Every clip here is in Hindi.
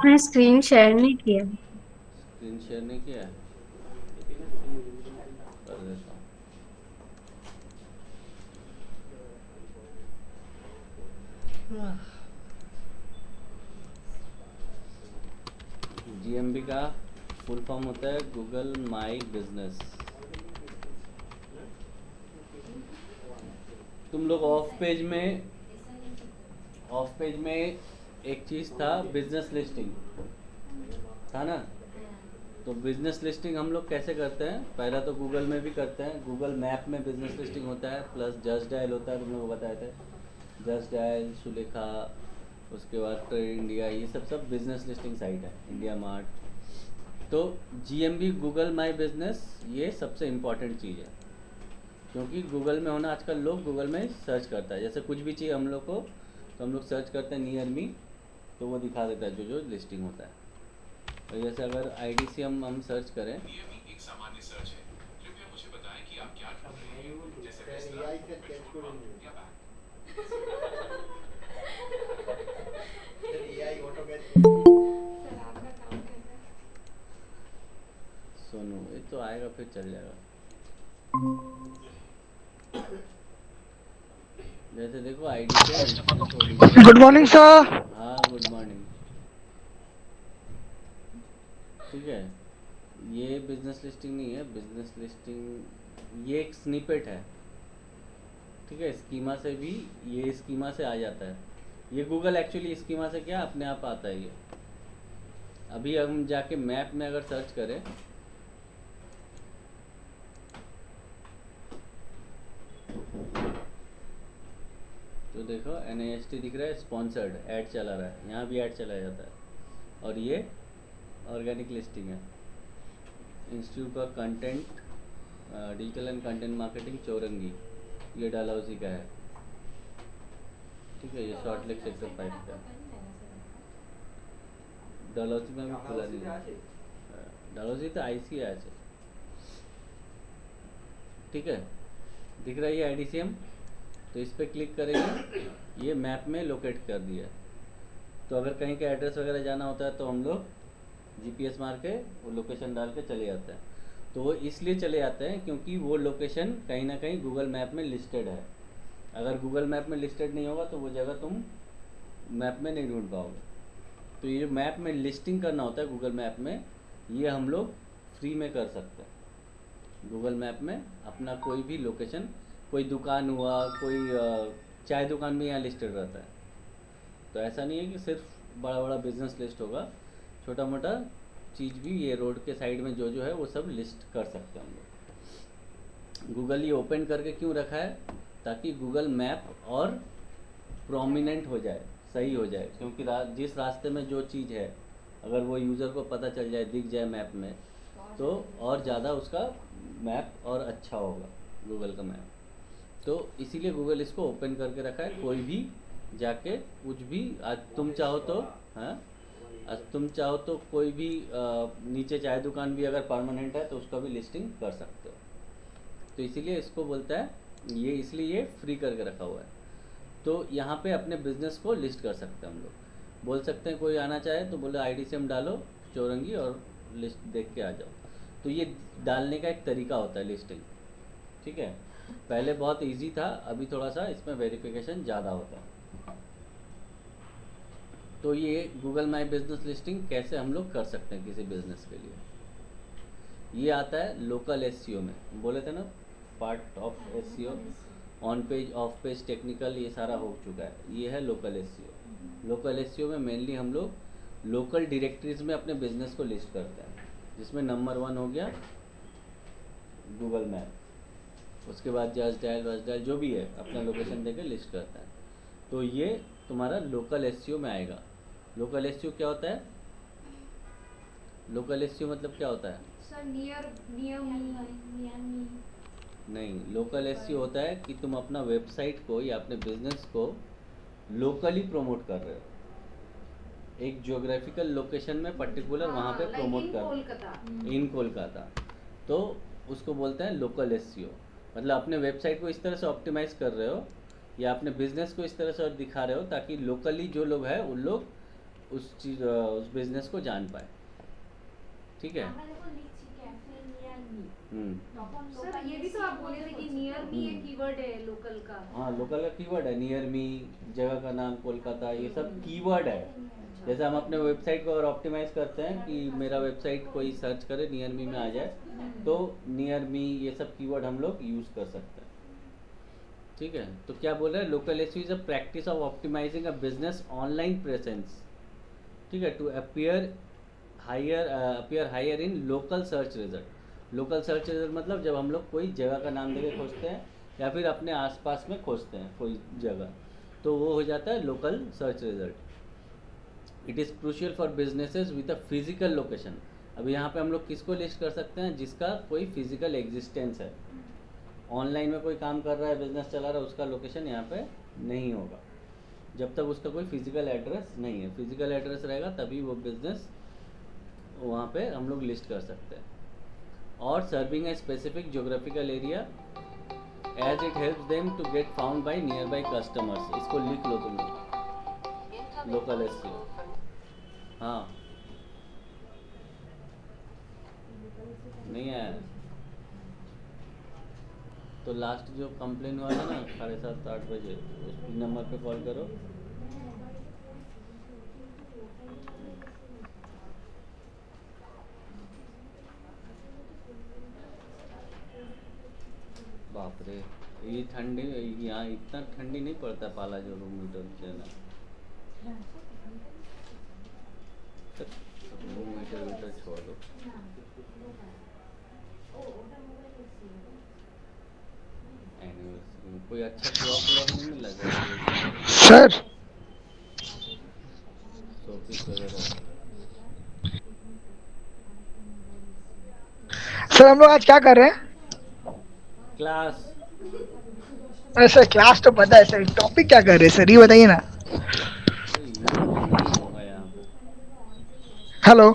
आपने स्क्रीन शेयर नहीं किया। स्क्रीन शेयर नहीं किया है, कर देता हूँ। जीएमबी का फुल फॉर्म होता है गूगल माई बिजनेस। तुम लोग ऑफ पेज में एक चीज़ था, बिजनेस लिस्टिंग था ना। तो बिजनेस लिस्टिंग हम लोग कैसे करते हैं, पहला तो गूगल में भी करते हैं, गूगल मैप में बिजनेस लिस्टिंग होता है, प्लस जस्ट डायल होता है, तुम लोग को बताए थे। जस्ट डायल, सुलेखा, उसके बाद ट्रेड इंडिया, ये सब बिजनेस लिस्टिंग साइट है, इंडिया मार्ट। तो जीएमबी गूगल माई बिजनेस ये सबसे इम्पॉर्टेंट चीज़ है, क्योंकि गूगल में होना, आजकल लोग गूगल में सर्च करता है, जैसे कुछ भी चाहिए हम लोग को तो हम लोग सर्च करते हैं नियर मी, तो वो दिखा देता है जो जो लिस्टिंग होता है। और जैसे अगर आईडीसी हम सर्च करें, एक सामान्य सर्च है, कृपया मुझे बताएं कि आप क्या ढूंढ रहे हैं, जैसे फेस्ला, पेट्रोल पंप या बैंक। सोनू, ये तो आएगा फिर चल जाएगा। जैसे देखो आईडी से instant ODC. Good morning sir. हाँ, गुड मॉर्निंग। ठीक है, ये बिजनेस लिस्टिंग नहीं है, बिजनेस लिस्टिंग ये एक स्निपेट है। ठीक है, स्कीमा से भी, ये स्कीमा से आ जाता है। ये गूगल एक्चुअली स्कीमा से क्या अपने आप आता है ये। अभी हम जाके मैप में अगर सर्च करें, तो देखो NIST दिख रहा है, स्पॉन्सर्ड ऐड चला रहा है, यहाँ भी ऐड चला जाता है। और ये ऑर्गेनिक लिस्टिंग है, institute of content digital and content marketing Chowringhee, ये डलहौजी का है। ठीक है, ये शॉर्ट लेक सेक्टर 5 का है। डलहौजी में भी खुला नहीं है, डलहौजी तो ICA আছে। ठीक है, दिख रहा है ये IDCM, तो इस पर क्लिक करेंगे, ये मैप में लोकेट कर दिया है। तो अगर कहीं का एड्रेस वगैरह जाना होता है तो हम लोग जीपीएस मार के वो लोकेशन डाल के चले जाते हैं। तो वो इसलिए चले जाते हैं क्योंकि वो लोकेशन कहीं ना कहीं गूगल मैप में लिस्टेड है। अगर गूगल मैप में लिस्टेड नहीं होगा तो वो जगह तुम मैप में नहीं ढूंढ पाओगे। तो ये जो मैप में लिस्टिंग करना होता है गूगल मैप में, ये हम लोग फ्री में कर सकते हैं। गूगल मैप में अपना कोई भी लोकेशन, कोई दुकान हुआ, कोई चाय दुकान भी यहाँ लिस्टेड रहता है। तो ऐसा नहीं है कि सिर्फ बड़ा बड़ा बिजनेस लिस्ट होगा, छोटा मोटा चीज़ भी ये रोड के साइड में जो जो है वो सब लिस्ट कर सकते हैं हम लोग। गूगल ये ओपन करके क्यों रखा है, ताकि गूगल मैप और प्रोमिनेंट हो जाए, सही हो जाए, क्योंकि जिस रास्ते में जो चीज़ है अगर वो यूज़र को पता चल जाए, दिख जाए मैप में, तो और ज़्यादा उसका मैप और अच्छा होगा, गूगल का मैप। तो इसीलिए गूगल इसको ओपन करके रखा है, कोई भी जाके कुछ भी, आज तुम चाहो तो, हाँ, आज तुम चाहो तो कोई भी नीचे चाय दुकान भी अगर परमानेंट है तो उसका भी लिस्टिंग कर सकते हो। तो इसीलिए इसको बोलता है, ये इसलिए ये फ्री करके रखा हुआ है। तो यहाँ पे अपने बिजनेस को लिस्ट कर सकते हैं हम लोग। बोल सकते हैं कोई आना चाहे तो बोले IDCM डालो चौरंगी और लिस्ट देख के आ जाओ। तो ये डालने का एक तरीका होता है लिस्टिंग। ठीक है, पहले बहुत इजी था, अभी थोड़ा सा इसमें वेरिफिकेशन ज़्यादा होता है। तो ये गूगल माई बिजनेस लिस्टिंग कैसे हम लोग कर सकते हैं किसी बिजनेस के लिए, ये आता है लोकल SEO में। बोले थे ना, part of SEO, on page, of page, technical, ये सारा हो चुका है। ये है लोकल SEO। लोकल SEO में मेनली हम लोग लोकल डायरेक्टरीज में अपने बिजनेस को लिस्ट करते हैं, जिसमें नंबर 1 हो गया गूगल मैप, उसके बाद जस्ट डायल, वस्ट डायल, जो भी है अपना लोकेशन देके लिस्ट करता है। तो ये तुम्हारा लोकल SEO में आएगा। लोकल SEO क्या होता है, लोकल SEO मतलब क्या होता है? सर नियर नियर मी नहीं, लोकल SEO होता है कि तुम अपना वेबसाइट को या अपने बिजनेस को लोकली प्रमोट कर रहे हो, एक ज्योग्राफिकल लोकेशन में पर्टिकुलर वहाँ पे लाइक प्रमोट इन कर, कोलकाता। इन कोलकाता। तो उसको बोलते हैं लोकल SEO। मतलब अपने वेबसाइट को इस तरह से ऑप्टिमाइज कर रहे हो या अपने बिजनेस को इस तरह से दिखा रहे हो ताकि लोकली जो लोग हैं उन लोग उस चीज़ उस बिजनेस को जान पाए। ठीक है। আমরা যখন লিখছি ক্যাফে নিয়ার মি हम्म তখন सर লোকাল ये भी तो आप बोले थे कि नियर मी एक कीवर्ड है लोकल का। हाँ, लोकल का कीवर्ड है, नियर मी, जगह का नाम कोलकाता, ये सब कीवर्ड है। जैसे हम अपने वेबसाइट को अगर ऑप्टिमाइज करते हैं कि मेरा वेबसाइट कोई सर्च करे नियर मी में आ जाए, तो नियर मी ये सब कीवर्ड हम लोग यूज़ कर सकते हैं। ठीक है, तो क्या बोल रहे हैं, local SEO is a practice of optimizing a business online presence. ठीक है, to appear higher in local search result. Local search result मतलब जब हम लोग कोई जगह का नाम देके खोजते हैं या फिर अपने आसपास में खोजते हैं कोई जगह, तो वो हो जाता है local search result. It is crucial for businesses with a physical location. अब यहाँ पे हम लोग किसको लिस्ट कर सकते हैं, जिसका कोई फिजिकल एग्जिस्टेंस है। ऑनलाइन में कोई काम कर रहा है, बिजनेस चला रहा है, उसका लोकेशन यहाँ पे नहीं होगा जब तक उसका कोई फिजिकल एड्रेस नहीं है। फिजिकल एड्रेस रहेगा तभी वो बिजनेस वहाँ पे हम लोग लिस्ट कर सकते हैं। और serving a specific geographical area as it helps them to get found by nearby customers. इसको लिख लो तुम लोग, लोकल एसईओ। हाँ, नहीं है तो लास्ट जो कंप्लेन हुआ था ना 7:30-8 बजे, उस नंबर पे कॉल करो। बाप रे, ये ठंडी, यहाँ इतना ठंडी नहीं पड़ता पाला जो रूम हीटर देना। रूम हीटर वीटर छोड़ दो। एनिवर्सरी में कोई अच्छा क्लॉक व्लॉक नहीं मिला क्या? सर शोपीस वगैरह। सर हम लोग आज क्या कर रहे हैं? क्लास। अरे सर क्लास तो पता है सर, टॉपिक क्या कर रहे हैं सर ये बताइए ना। ये नहीं होगा यहाँ पे। हेलो।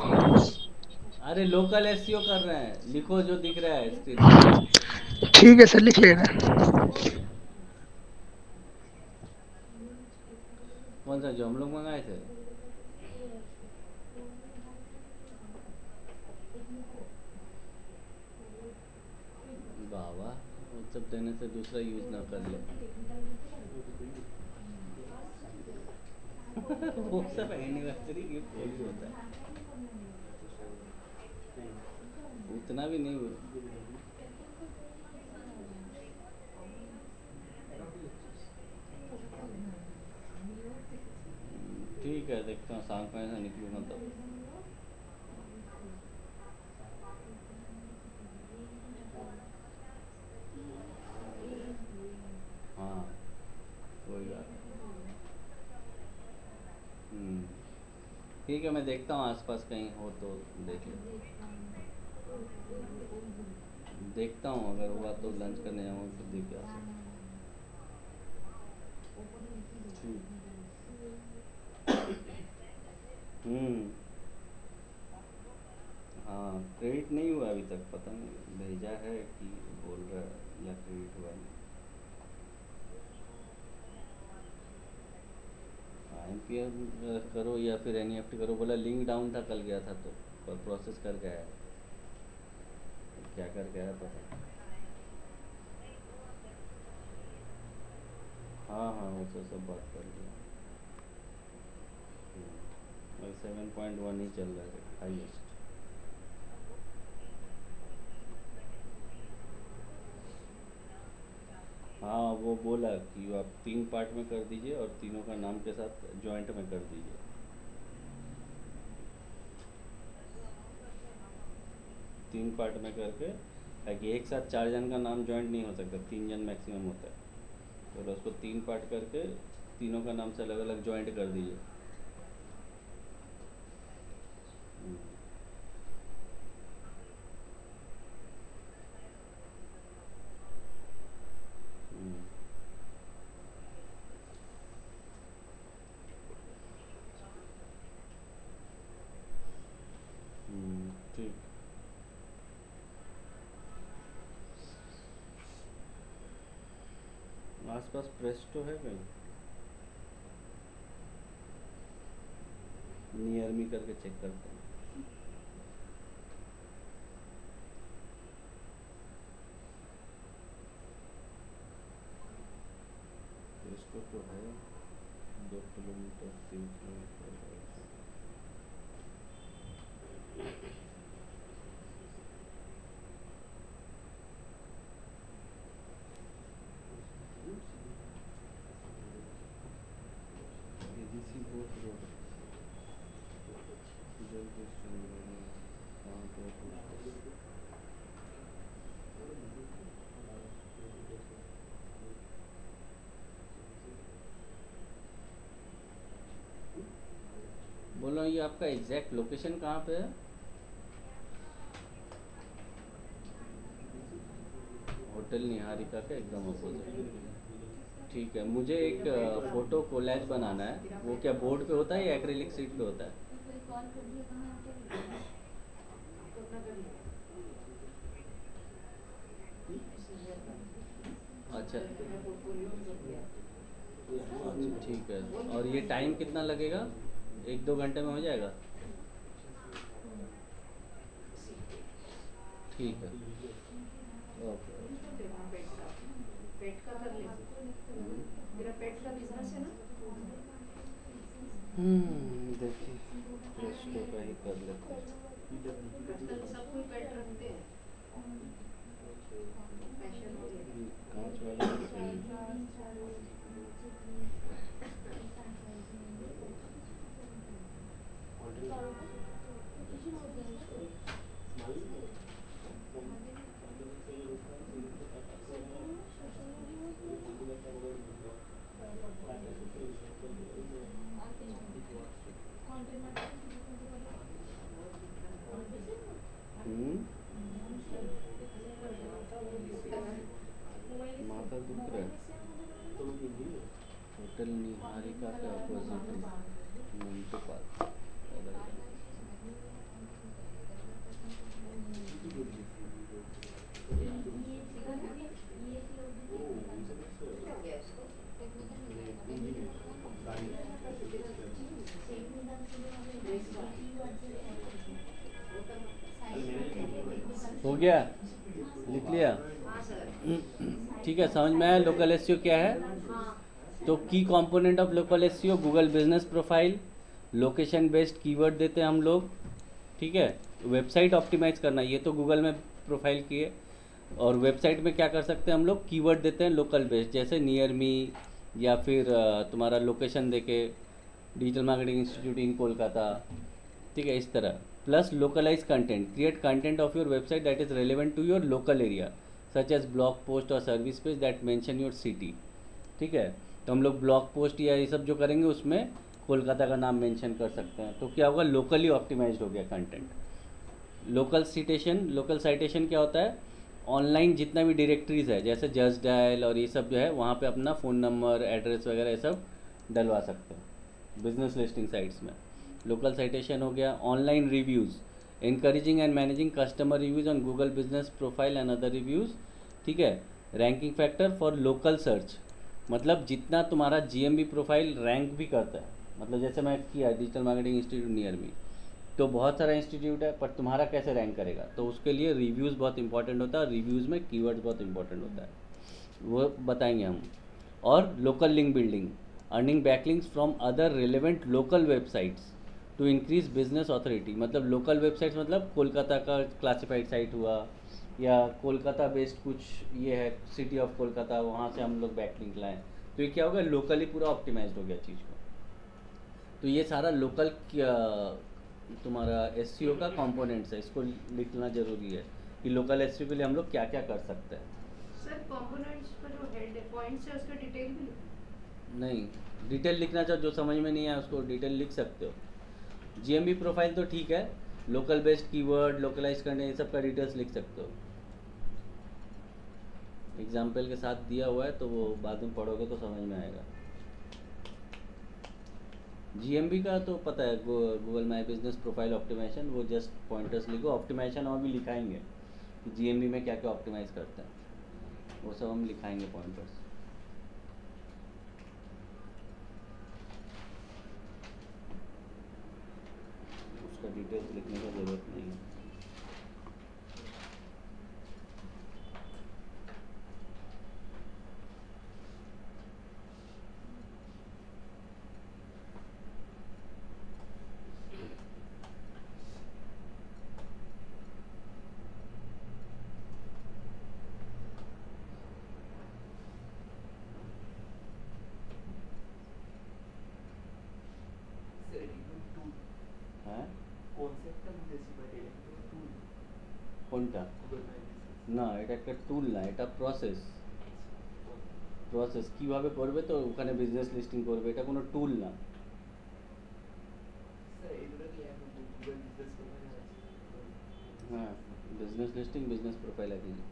अरे लोकल एसईओ कर रहे हैं, लिखो जो दिख रहा है स्क्रीन पे। ठीक है सर लिख लेना। कौन सा जो हम लोग मंगाए थे? बाबा, वो सब देने से दूसरा यूज ना कर ले। वो सब एनिवर्सरी गिफ्ट थोड़ी होता है, उतना भी नहीं हुआ। ठीक है, देखता हूँ शाम को ऐसा निकलूँगा तब। हाँ, कोई बात नहीं। ठीक है, मैं देखता हूँ आसपास कहीं हो तो देख ले, देखता हूँ अगर हुआ तो लंच करने जाऊँगा तो देख के आ सकता हूँ। हम्म, हाँ क्रेडिट नहीं हुआ अभी तक, पता नहीं भेजा है कि बोल रहा है या क्रेडिट हुआ नहीं। IMPS करो या फिर NEFT करो, बोला लिंक डाउन था, कल गया था तो पर प्रोसेस करके आया, क्या करके आया पता नहीं। हाँ हाँ, वो सब बात कर लिया। और 7.1 ही चल रहा है हाईएस्ट। हाँ, वो बोला कि आप 3 पार्ट में कर दीजिए और तीनों का नाम के साथ जॉइंट में कर दीजिए। 3 पार्ट में करके, ताकि एक साथ 4 जन का नाम जॉइंट नहीं हो सकता, 3 जन मैक्सिमम होता है, तो उसको 3 पार्ट करके तीनों का नाम से अलग अलग जॉइंट कर दीजिए। हम्म, हम्म, ठीक। आसपास प्रेस तो है कहीं? नियर मी करके चेक करते हैं। इसको तो है 2 kilometre 3 kilometre. AGC Bose road कहाँ पे है? बोल रहा हूँ ये आपका एग्जैक्ट लोकेशन कहाँ पे है? होटल निहारिका के एकदम अपोजिट। ठीक है, मुझे एक फ़ोटो कोलैज बनाना है। वो क्या बोर्ड पे होता है या एक्रेलिक शीट पे होता है? कोई कॉल कर दिया कहाँ होटल? तो अपना कर लिया। अच्छा मैंने पोर्टफोलियो में कर दिया। अच्छा ठीक है। और ये टाइम कितना लगेगा? 1-2 घंटे में हो जाएगा? ठीक है, ओके। पेट का कर ले। तेरा पेट का बिजनेस है ना? देखिए प्रेस्टो का ही कर लेते हैं। आजकल सब कोई पेट रखते हैं। फैशन हो गया। कांच वाला भी सही है। हम्म, माथा दुख रहा है। होटल निहारिका के अपोजिट मंटो पार्क। क्या हो गया इसको? हो गया, लिख लिया। हाँ सर। ठीक है, समझ में आया लोकल एसईओ क्या है? हाँ। तो की component of local SEO Google business profile, location based keyword देते हैं हम लोग, ठीक है। वेबसाइट ऑप्टिमाइज करना, ये तो गूगल में प्रोफाइल की है। और वेबसाइट में क्या कर सकते हैं हम लोग? कीवर्ड देते हैं लोकल बेस्ड, जैसे नियर मी या फिर तुम्हारा लोकेशन देके digital marketing institute in Kolkata, ठीक है, इस तरह। Plus localise content, create content of your website that is relevant to your local area such as blog post और service page that mention your city, ठीक है। तो हम लोग ब्लॉग पोस्ट या ये सब जो करेंगे उसमें कोलकाता का नाम मेंशन कर सकते हैं। तो क्या होगा? लोकली ऑप्टिमाइज्ड हो गया कंटेंट। लोकल साइटेशन क्या होता है? ऑनलाइन जितना भी डायरेक्टरीज है जैसे जस्ट डायल और ये सब जो है वहाँ पे अपना फ़ोन नंबर एड्रेस वगैरह ये सब डलवा सकते हैं बिजनेस लिस्टिंग साइट्स में। लोकल साइटेशन हो गया। Online reviews, encouraging and managing customer reviews on Google business profile and other reviews, ठीक है। Ranking factor for local search, मतलब जितना तुम्हारा GMB प्रोफाइल रैंक भी करता है, मतलब जैसे मैं किया digital marketing institute near me, तो बहुत सारा इंस्टीट्यूट है पर तुम्हारा कैसे रैंक करेगा? तो उसके लिए रिव्यूज़ बहुत इंपॉर्टेंट होता है और रिव्यूज़ में कीवर्ड्स बहुत इंपॉर्टेंट होता है, वो बताएंगे हम। और local link building, earning backlinks from other relevant local websites to increase business authority, मतलब लोकल वेबसाइट्स मतलब कोलकाता का क्लासिफाइड साइट हुआ या कोलकाता बेस्ड कुछ ये है सिटी ऑफ कोलकाता, वहाँ से हम लोग बैकलिंक लाएँ, तो ये क्या होगा? लोकली पूरा ऑप्टिमाइज्ड हो गया चीज़ को। तो ये सारा लोकल तुम्हारा एसईओ का कंपोनेंट्स है, इसको लिखना ज़रूरी है कि लोकल एसईओ के लिए हम लोग क्या क्या कर सकते हैं। सर कंपोनेंट्स पर जो हेड है पॉइंट्स है उसका डिटेल भी लिखो। नहीं, डिटेल लिखना चाहो, जो समझ में नहीं आया उसको डिटेल लिख सकते हो। GMB प्रोफाइल तो ठीक है, लोकल बेस्ड कीवर्ड, लोकलाइज करने, ये सब का डिटेल्स लिख सकते हो। एग्जाम्पल के साथ दिया हुआ है तो वो बाद में पढ़ोगे तो समझ में आएगा। GMB का तो पता है, Google my business profile optimization, वो जस्ट पॉइंटर्स लिखो। ऑप्टिमाइजेशन और भी लिखाएंगे कि GMB में क्या क्या ऑप्टिमाइज करते हैं, वो सब हम लिखाएंगे पॉइंटर्स। डिटेल्स लिखने की ज़रूरत नहीं है। হ্যাঁ কোনটা? না এটা একটা টুল না, এটা প্রসেস। প্রসেস কিভাবে করবে তো ওখানে বিজনেস লিস্টিং করবে, এটা কোনো টুল না। হ্যাঁ বিজনেস লিস্টিং বিজনেস প্রোফাইল একই জিনিস।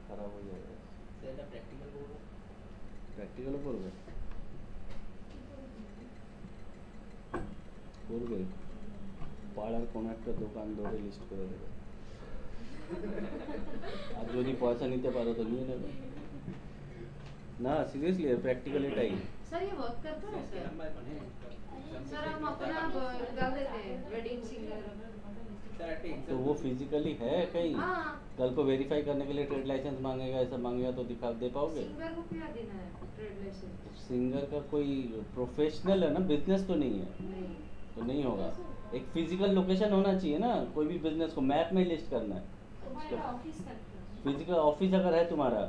খারাপ হয়ে যাবে। প্র্যাকটিক্যালও করবে করবে পাড়ার কোনো একটা দোকান ধরে লিস্ট করে দেবে, আর যদি পয়সা নিতে পারো তো নিয়ে নেবে। না सीरियसली प्रैक्टिकल एटाई। सर ये वर्क करता है सर? सर हम अपना डाल देते हैं वेडिंग सिंगर। तो वो फिजिकली है कहीं? हाँ। कल को वेरीफाई करने के लिए ट्रेड लाइसेंस मांगेगा, ऐसा मांगेगा तो दिखा दे पाओगे? सिंगर को क्या देना है ट्रेड लाइसेंस? सिंगर का कोई प्रोफेशनल है ना, बिजनेस तो नहीं है, नहीं। तो नहीं होगा। एक फिजिकल लोकेशन होना चाहिए ना, कोई भी बिजनेस को मैप में लिस्ट करना है। तुम्हारा ऑफिस तक फिजिकल ऑफिस अगर है तुम्हारा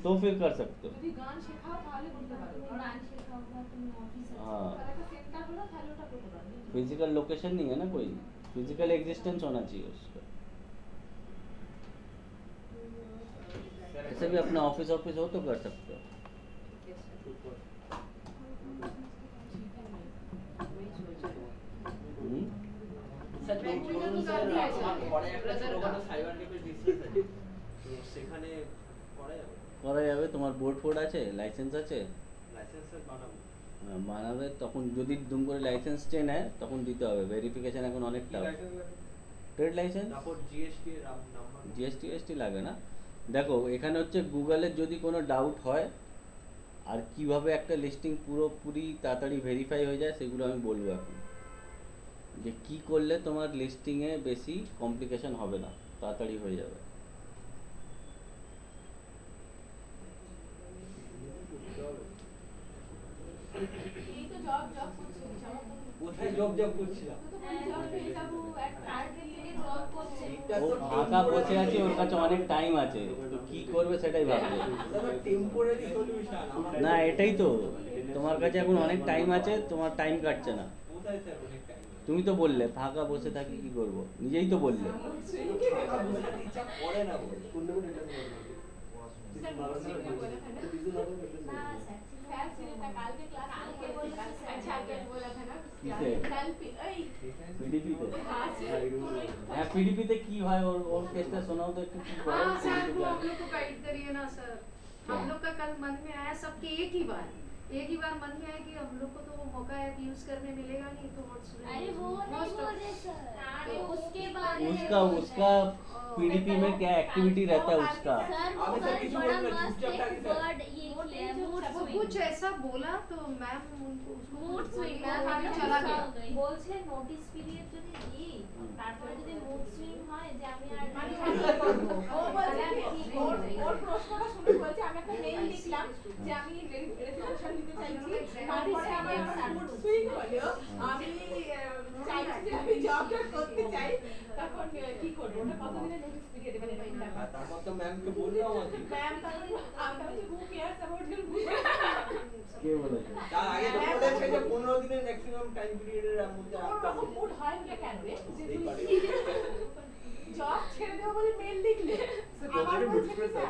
तो फिर कर सकते हो। যদি গান শেখাও তাহলে করতে পারো। গান শেখাও বা তুমি অফিস हाँ তার একটা সেন্টার হলো তাহলে ওটা করতে পারবে। फिजिकल लोकेशन नहीं है ना, कोई फिजिकल एग्जिस्टेंस होना चाहिए उसका। ऐसे भी अपना ऑफिस ऑफिस हो तो कर सकते हो। हम्म? স্যার Practical তো স্যার कर दिया আমার जाए। ঘরে একটা Brother ছোটখাটো का। সাইবার ক্যাফে বিজনেস আছে, তো সেখানে করা যাবে? করা যাবে। তোমার বোর্ড ফোর্ড আছে, লাইসেন্স আছে? লাইসেন্স স্যার বানাবো। হ্যাঁ, বানাবে। তখন যদি দুম করে লাইসেন্স চেয়ে নেয় তখন দিতে হবে, ভেরিফিকেশন এখন অনেক কি টাফ। লাইসেন্স লাগে? ট্রেড লাইসেন্স, তারপর জিএসটি এর নাম্বার। জিএসটি লাগে না। দেখো এখানে হচ্ছে গুগলের যদি কোনো ডাউট হয় আর কিভাবে একটা লিস্টিং পুরোপুরি তাড়াতাড়ি ভেরিফাই হয়ে যায় সেগুলো আমি বলবো এখন, যে কি করলে তোমার লিস্টিংয়ে বেশি কমপ্লিকেশন হবে না, তাড়াতাড়ি হয়ে যাবে। এই তো জব জব করছিস আমার তো কোথায় জব করছিলাম? তো কোনো জব পেয়ে যাবো একটা টার্গেট থেকে জব করছে এটা ও তো ফাঁকা বসে আছে, ওর কাছে অনেক টাইম আছে, তো কি করবে সেটাই ভাববে। Temporary solution. না এটাই তো, তোমার কাছে এখন অনেক টাইম আছে, তোমার টাইম কাটছে না। কোথায় স্যার অনেক টাইম? তুমি তো বললে ফাঁকা বসে থাকি কি করব, নিজেই তো বললে। ইচ্ছা করে না বলে। স্যার নোটস লিখতে বলা था ना না স্যার স্যার ছেলেটা কালকে ক্লাস কালকে में बोला बोला था, अच्छा कल बोला था ना किसे? कल पे এই পিডিপিতে? हाँ सर হ্যাঁ পিডিপিতে কি হয় ওর কেসটা শোনাও তো একটু, কি করে हाँ सर PDP वो তে? हम लोग को गाइड करिए ना सर। हम लोग का कल मन में आया सबके एक ही बार मन में आया कि हम लोग को तो वो मौका ऐप यूज करने मिलेगा नहीं, तो व्हाट्स अरे वो नहीं बोल रहे सर, अरे उसके बारे में उसका पीडीपी में क्या एक्टिविटी रहता है उसका? सर वो अभी सर वर्ड किसी बड़ा बोल रहे, मस्त चुपचाप एक जाके सर। वर्ड ये किया है, मूड वो स्विंग। कुछ ऐसा बोला तो मैम उनको मूड स्विंग मैम आगे चला गया। বলছে নোটিস পিরিয়ড যদি দিই তারপরে যদি মুড সুইং হয় যে আমি আর মানে ও বলছে তাহলে আমি কি কি ওর করব? ওর প্রশ্নটা শুনে বলছে আমি একটা মেইল লিখলাম যে আমি রেজিস্ট্রেশন নিতে চাইছি, তারপরে আমার মুড সুইং হলো আমি চাইছি যে আমি জবটা করতে চাই, তখন কি করব? ওটা কতদিনের নোটিস পিরিয়ড মানে আর তারপর তো ম্যামকে বললাম আজকে। ম্যাম তখন আমরা বলছি হু কেয়ারস অ্যাবাউট ইউর কে বলেছে? তার আগে তো বলেছে যে 15 দিনের ম্যাক্সিমাম টাইম পিরিয়ডের মধ্যে আসতে ওরকম হবে। মুড হয় না কেন রে যে হতেই পারে। তুই জব ছেড়ে দেবো বলে মেল লিখলে আবার বলছে কি স্যার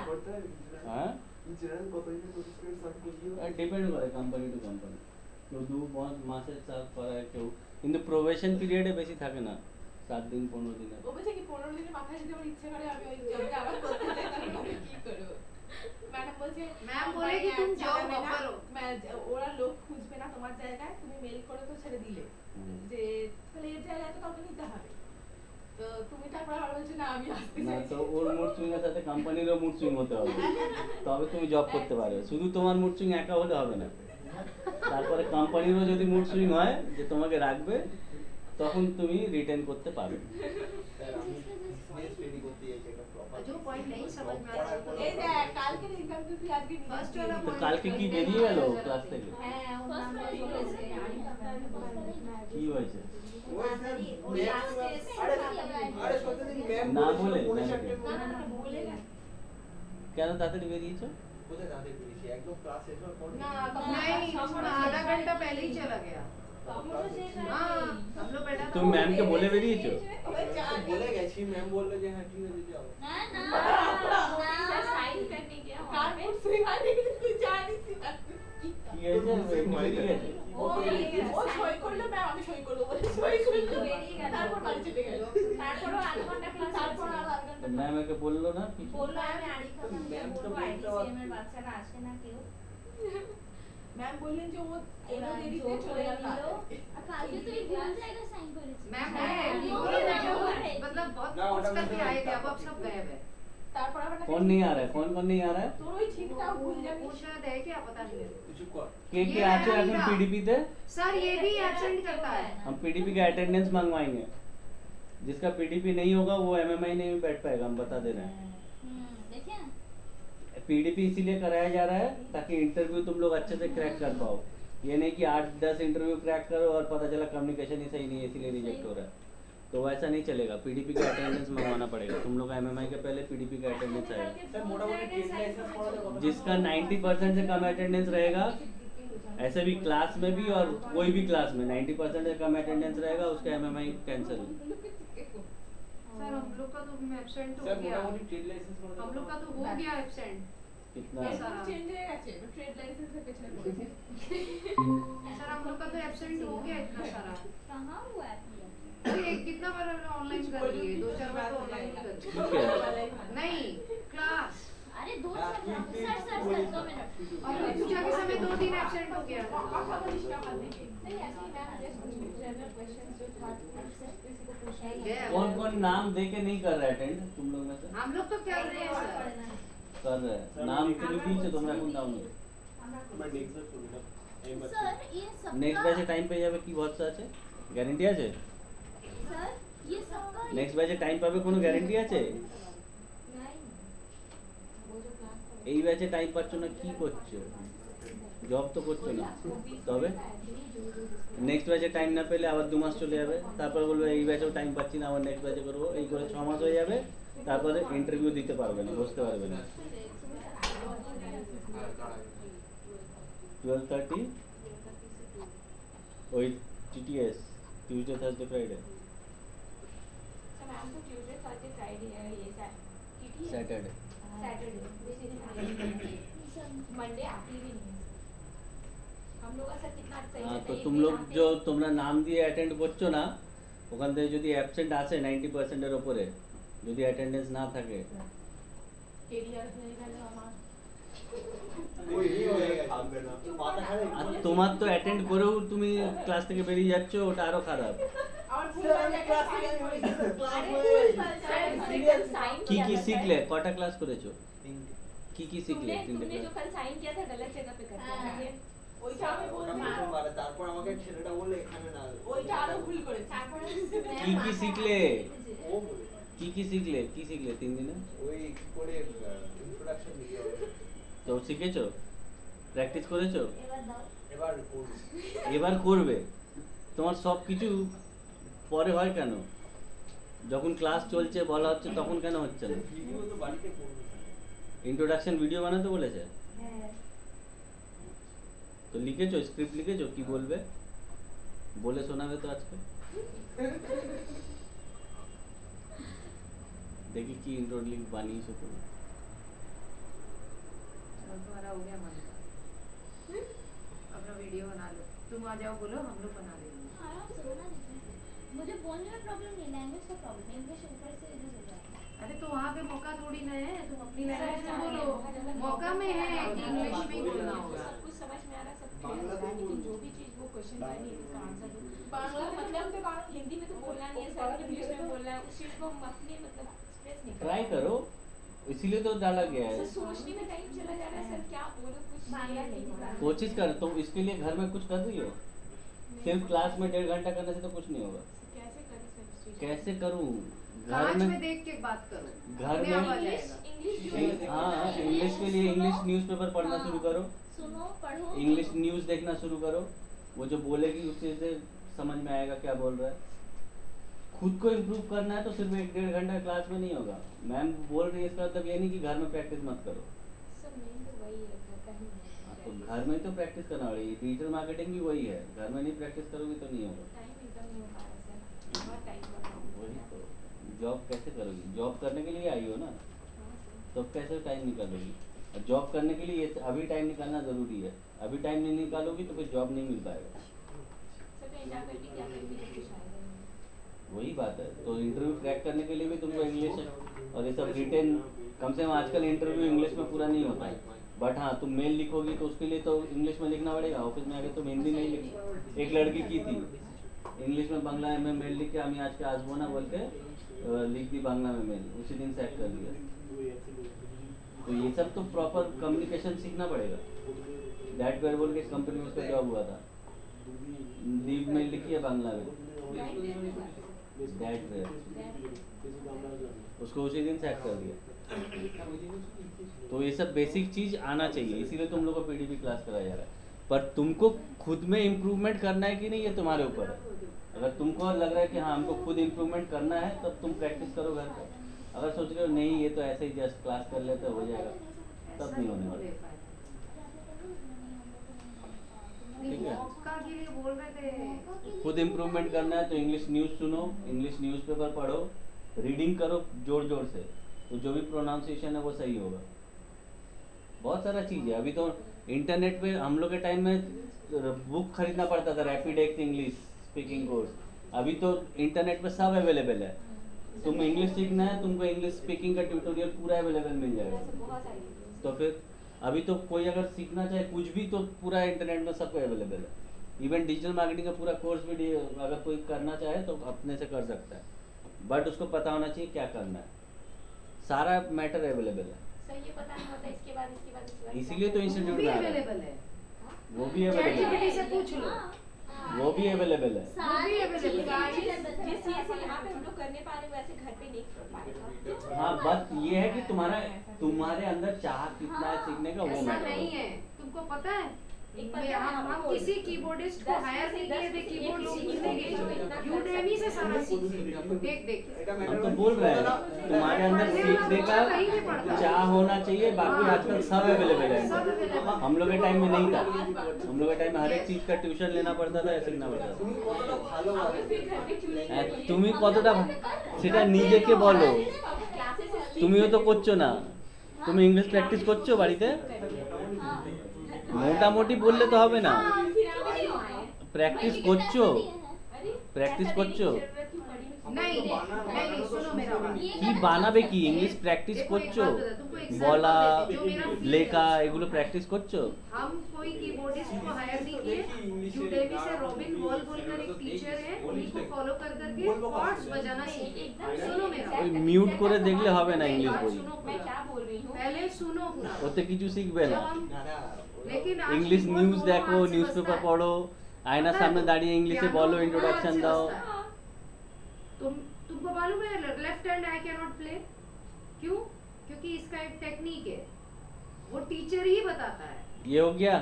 হ্যাঁ জেনারেল কত দিনের নোটিস পিরিয়ড সার্ভ করলেও ডিপেন্ড করে কোম্পানি টু কোম্পানি, কেউ 2 মাসের সার্ভ করায়, কেউ কিন্তু প্রোবেশন পিরিয়ডে বেশি থাকে না, 7 দিন 15 দিনের। ও বলছে কি 15 দিনের মাথায় যদি আমার ইচ্ছে করে আমি ওই জবটা আবার করতে চাই তাহলে আমি কি করব? ম্যাডাম বলছে मैम बोले कि तुम जॉब करो। ওরা লোক খুঁজবে না তোমার জায়গায়, তুমি মেল করে তো ছেড়ে দিলে হুম। যে আমি আসতে না চাইছি তো ওর মুড সুইং এর সাথে কোম্পানিরও মুড সুইং হতে হবে, তবে তুমি জব করতে পারবে। শুধু তোমার মুড সুইং একা হলে হবে না, তারপরে কোম্পানিরও যদি মুড সুইং হয় যে তোমাকে রাখবে, তখন তুমি রিটেন করতে পারবে। স্যার আমি বিজনেস রেডি করতে চাইছি একটা প্রপার जो पॉइंट नहीं समझ में आ रहा है এই যে কালকে এক্সাম তুই আজকে फर्स्ट वाला তো point কালকে কি বেরিয়ে গেল ক্লাস থেকে? হ্যাঁ ওর নাম্বার বলেছে কি হয়েছে? ওই স্যার ওর last test আরে সত্যি ম্যাম না বলে, পৌনে ম্যামকে। চারটের না মধ্যে না বলে না কেন তাড়াতাড়ি বেরিয়েছো? কোথায় দাঁড়িয়ে পেয়েছি একদম ক্লাস শেষ হওয়ার পর नहीं आधा घंटा पहले ही चला गया তখনও শেষ हाँ হয়নি हम लोग बैठा था তুমি ম্যামকে বলে বেরিয়েছো? বলে গেছি, ম্যাম বললো যে হ্যাঁ ঠিক আছে যাও। না না সাইন करने गया वहाँ पे কানপুর সুইমানে তুই জানিস না কি হয়েছে? বেরিয়ে গেছে? ও বেরিয়ে গেছে, ও sign সই করলো ম্যাম আমি সই করবো বলে সই করলো বেরিয়ে গেল। তারপর বাড়ি চলে গেল তারপরও আধ ঘন্টা ক্লাস তারপর আর আধ ঘন্টা ম্যাম একে বললো না কিছু? বললো আমি আরিফা ম্যাম তো বলবো বলতে আইডিসিএম এর বাচ্চারা আসে না কেউ ম্যাম বললেন যে ও এবার এলো দেরিতে জোর চলে করে গেল দিল। আর কালকে তুই ভুল জায়গায় সাইন করেছিস मैम हाँ, है वो बोलो भी ना मैम जो है। मतलब बहुत ना, फोर्स ओटा करके मैं आए थे तो अब सब गायब है তারপর আবার कौन नहीं आ रहा है? कौन कौन नहीं आ रहा है? তোর ওই ঠিকটাও ভুল वो জানিস शायद है क्या पता नहीं मेरे को। কিছু কর। के ये आचे है अपन मेरा। पीडीपी थे, सर ये भी एब्सेंट करता है हम पीडीपी का अटेंडेंस मंगवाएंगे। जिसका पीडीपी नहीं होगा वो एमएमआई नहीं बैठ पाएगा, हम बता दे रहे हैं। देखिए पीडीपी इसीलिए कराया जा रहा है ताकि इंटरव्यू तुम लोग अच्छे से क्रैक कर पाओ। ये नहीं कि 8-10 इंटरव्यू क्रैक करो और पता चला कम्युनिकेशन ही सही नहीं है इसीलिए रिजेक्ट हो रहा है, तो वैसा नहीं चलेगा। पीडीपी का अटेंडेंस मंगवाना पड़ेगा, तुम लोग एमएमआई के पहले पीडीपी का अटेंडेंस आएगा। স্যার মোটামুটি ট্রেড লাইসেন্স পড়াতে কত? जिसका 90% से कम अटेंडेंस रहेगा, ऐसे भी क्लास में भी और कोई भी क्लास में 90% से कम अटेंडेंस रहेगा उसका एमएमआई कैंसिल। सर हम लोग का तो एब्सेंट हो স্যার गया মোটামুটি ট্রেড লাইসেন্স পড়াতে हम लोग का तो हो गया एब्सेंट कितना? ऐसा। চেঞ্জ হয়ে গেছে ট্রেড লাইসেন্সের পেছনে পড়েছে सर हम लोग का तो एब्सेंट हो गया इतना सारा कहाँ हुआ है अरे कितना बार हमने ऑनलाइन कर लिए 2-4 बार तो ऑनलाइन कर ठीक दिए है। नहीं क्लास अरे दो sir sir sir sir 2 minute और पूछा के समय 2-3 एब्सेंट हो गया কথা বলিস না আমার দিকে नहीं ऐसे ही मैम जस्ट जनरल क्वेश्चंस जो था उससे किसी को पूछा ही गया कौन कौन नाम दे के नहीं कर रहा अटेंड तुम लोग में से? हम लोग तो क्या रहे हैं सर कर रहे हैं नाम তুমি দিয়েছো, তোমরা এখন দাওনি। मैं नेक्स्ट करूँ ना सर ये নেক্সট सबका ব্যাচে টাইম পেয়ে যাবে কি ভরসা আছে? গ্যারান্টি আছে? सर ये सबका নেক্সট ব্যাচে টাইম পাবে কোনো গ্যারান্টি আছে? এই ব্যাচে টাইম পাচ্ছ না কি করছো? জব তো করছো না, তবে নেক্সট ব্যাচে টাইম না পেলে আবার 2 মাস চলে যাবে, তারপর বলবে এই ব্যাচেও টাইম পাচ্ছি না আবার নেক্সট ব্যাচে করবো, এই করে 6 মাস হয়ে যাবে, তারপরে ইন্টারভিউ দিতে পারবে না, বসতে পারবে না। 12:30 ওই টিটিএস টিউসডे থার্সডे फ्राइडे सर मैम को ट्यूसडे थर्सडे फ्राइडे ये सैटरडे। सैटरडे मंडे आती भी नहीं है हम लोग का सर कितना सही हाँ रहता तो है, तुम एक लोग दिन आते जो हैं। তোমরা নাম দিয়ে অ্যাটেন্ড করছো না, ওখান থেকে যদি অ্যাবসেন্ট আসে 90% এর উপরে, যদি অ্যাটেন্ডেন্স না থাকে, কেরিয়ার হয়ে গেল আমার ওই হয়ে গেছে। থাকবে না মাথা খারাপ আর তোমার তো অ্যাটেন্ড করেও তুমি ক্লাস থেকে বেরিয়ে যাচ্ছ, ওটা আরো খারাপ। আমার ভুল স্যার আমি ক্লাস থেকে আমি হয়ে গেছি ক্লাস হয়ে सर গেছি। कल साइन কি किया কি था, শিখলে? सर। কটা ক্লাস করেছো? কি শিখলে? तुमने 3টে तुमने जो ক্লাস। कल साइन किया था गलत जगह पे कर हाँ। दिया ওইটা আমি ওটা বললাম প্রথমবার, তারপর আমাকে ছেলেটা বললো এখানে না ওইটা আরো ভুল করেছে তারপরে কি কি শিখলে? ও বলে কি শিখলে 3 দিনে? ওই কি করে ইন্ট্রোডাকশন দিতে হবে তো শিখেছো? প্র্যাকটিস করেছো? এবার দাও এবার করব। এবার করবে। তোমার সব কিছু পরে হয় কেন? যখন ক্লাস চলছে বলা হচ্ছে তখন কেন হচ্ছে না? ভিডিও তো বাড়িতে করব। ইন্ট্রোডাকশন ভিডিও বানাতে বলেছে? তো লিখেছো, স্ক্রিপ্ট লিখেছো কি বলবে? বলে শোনাবে তো আজকে। দেখি কি ইন্ট্রো লিঙ্ক বানিয়েছো তুমি। तुम्हारा हो गया मन का अपना वीडियो बना लो तुम आ जाओ बोलो हम लोग बना देंगे आराम से बना देते हैं मुझे बोलने में प्रॉब्लम नहीं लैंग्वेज का प्रॉब्लम है इंग्लिश ऊपर से इधर हो जाता है अरे तो वहाँ पे मौका थोड़ी ना है तुम अपनी लैंग्वेज में बोलो मौका में है कि इंग्लिश में ही बोलना होगा सब कुछ समझ में आ रहा सब बांग्ला क्लियर तो होगा लेकिन बोलो। जो भी चीज वो क्वेश्चन बनी इसका आंसर दो बांग्ला उसको में मतलब बोलते कारणों हिंदी में तो बोलना नहीं है सर इंग्लिश में बोलना है उस चीज को हम अपने मतलब एक्सप्रेस नहीं ट्राई करो, इसीलिए तो डाला गया है। सर सोचने में टाइम चला जा रहा है सर, क्या बोलो कुछ क्लियर नहीं हो रहा है। कोशिश कर, तुम इसके लिए घर में कुछ कर रही हो? सिर्फ क्लास में 1.5 घंटा करने से तो कुछ नहीं होगा। कैसे करें सर? कैसे करूँ? घर कांच में में देख के बात करो, घर अपने में आप आ जाएगा। इंग्लिश हाँ, इंग्लिश के लिए इंग्लिश न्यूज़पेपर पढ़ना शुरू करो, सुनो पढ़ो इंग्लिश न्यूज़ देखना शुरू करो। वो जो बोलेगी उससे से समझ में आएगा क्या बोल रहा है। खुद को इम्प्रूव करना है तो सिर्फ 1-1.5 घंटा क्लास में नहीं होगा। मैम बोल रही है इसका मतलब ये नहीं कि घर में प्रैक्टिस मत करो। सर मेन तो वही है, घर का ही हाँ, तो घर में तो प्रैक्टिस करना पड़ेगी। डिजिटल मार्केटिंग भी वही है, घर में नहीं प्रैक्टिस करोगे तो नहीं होगा। टाइम एकदम नहीं हो पा रहा सर, बहुत टाइम लग रहा है। वही तो, जॉब कैसे करोगी? जॉब करने के लिए आई हो ना, तो कैसे टाइम निकालोगी? और जॉब करने के लिए अभी टाइम निकालना ज़रूरी है। अभी टाइम नहीं निकालोगी तो फिर जॉब नहीं मिल पाएगा। सर तो इंटरव्यू क्या करेंगे तो कुछ आएगा नहीं। वही बात है। तो इंटरव्यू क्रैक करने के लिए भी तुमको इंग्लिश और ये सब रिटेन, कम से कम आजकल इंटरव्यू इंग्लिश में पूरा नहीं होता है। बट हाँ, तुम मेल लिखोगी तो उसके लिए तो इंग्लिश में लिखना पड़ेगा। ऑफिस में आके तुम हिंदी नहीं लिख। एक लड़की की थी, इंग्लिश में बांग्ला में मेल लिख के আমি আজকে আসবো না बोल के लिख दी बांग्ला में मेल, उसी दिन सैक कर दिया। तो ये सब तो प्रॉपर कम्युनिकेशन सीखना पड़ेगा। दैट वेयर बोल के कंपनी में उसका जॉब हुआ था, लीव मेल लिखी है बांग्ला में, दैट वेयर, उसको उसी दिन सैक कर दिया। तो ये सब बेसिक चीज़ आना चाहिए, इसीलिए तुम लोग को पीडीपी क्लास कराया जा रहा है। पर तुमको खुद में इम्प्रूवमेंट करना है कि नहीं, ये तुम्हारे ऊपर है। अगर तुमको लग रहा है कि हाँ हमको खुद इम्प्रूवमेंट करना है, तब तुम प्रैक्टिस करो घर पर। अगर सोच रहे हो नहीं ये तो ऐसे ही जस्ट क्लास कर लेते हो जाएगा, तब नहीं होने वाला। ठीक है, मौका के लिए बोल रहे थे। खुद इम्प्रूवमेंट करना है तो इंग्लिश न्यूज़ सुनो, इंग्लिश न्यूज़पेपर पढ़ो, रीडिंग करो जोर जोर से, तो जो भी प्रोनाउंसिएशन है वो सही होगा। बहुत सारा चीज़ है। अभी तो इंटरनेट पे हम लोग के टाइम में बुक खरीदना पड़ता था, rapid x English speaking course. अभी तो इंटरनेट पे सब अवेलेबल है। तुम इंग्लिश सीखना है, तुमको इंग्लिश स्पीकिंग का ट्यूटोरियल पूरा अवेलेबल मिल जाएगा। बहुत सारी वीडियोस। तो फिर अभी तो कोई अगर सीखना चाहे कुछ भी तो पूरा इंटरनेट में सबको अवेलेबल है। इवन डिजिटल मार्केटिंग का पूरा कोर्स भी अगर कोई करना चाहे तो अपने से कर सकता है, बट उसको पता होना चाहिए क्या करना है। सारा मैटर अवेलेबल है, सर ये पता नहीं होता इसके बाद इसीलिए तो वो इंस्टीट्यूट भी में आ रहा है। अवेलेबल है, वो भी अवेलेबल ChatGPT है, से पूछ लो। वो भी अवेलेबल है। सारी available है। चीजें जिस चीज से यहाँ पे हम लोग करने पा रहे हैं वैसे घर पे नहीं कर पाएगा। हाँ, बात ये है कि तुम्हारे अंदर चाह कितना है सीखने का, वो ऐसा मैटर नहीं है। है, तुमको पता है एक बार हम किसी कीबोर्डिस्ट को हायर नहीं किए थे कीबोर्ड सीखने के लिए, यूडेमी से सारा सीखते देख देख के। हम तो बोल रहे हैं तुम्हारे अंदर सीखने का चाह होना चाहिए, बाकी आजकल सब अवेलेबल है। हम लोग के टाइम में नहीं था, हम लोग के टाइम में हर एक चीज का ट्यूशन लेना पड़ता था, सीखना पड़ता था। তুমি কতটা সেটা নিজেকে বলো, তুমিও তো করছো না, তুমি ইংলিশ প্র্যাকটিস করছো বাড়িতে? মোটামুটি বললে তো হবে না, প্র্যাকটিস করছো, প্র্যাকটিস করছো। नहीं नहीं सुनो मेरा बात। কি বানাবে কি, ইংলিশ প্র্যাকটিস করছো, বলা লেখা এগুলো প্র্যাকটিস করছো? हम कोई कीबोर्डिस्ट को हायर नहीं किए, यूडेमी से रॉबिन वॉल बोलकर एक टीचर है, उन्हीं को फॉलो कर करके कॉर्ड्स बजाना सीखे। सुनो मेरा ওই মিউট করে দেখলে হবে না ইংলিশ বই, सुनो मैं पूरा, क्या बोल रही हूँ? पहले सुनो पूरा। ওতে কিছু শিখবে जब না। हम लेकिन आज इंग्लिश कीबोर्ड न्यूज़ दोनों देखो, हाथ से न्यूज़पेपर बजता है। पढ़ो, आईना पता है सामने दाঁড়িয়ে इंग्लिशে पियानो बोलो, दोनों हाथ इंट्रोडक्शन से दाओ। बजता है। तुमको मालूम है left hand I can not play, क्यों? क्योंकि इसका एक टेक्निक है, वो टीचर ही बताता है। ये हो गया।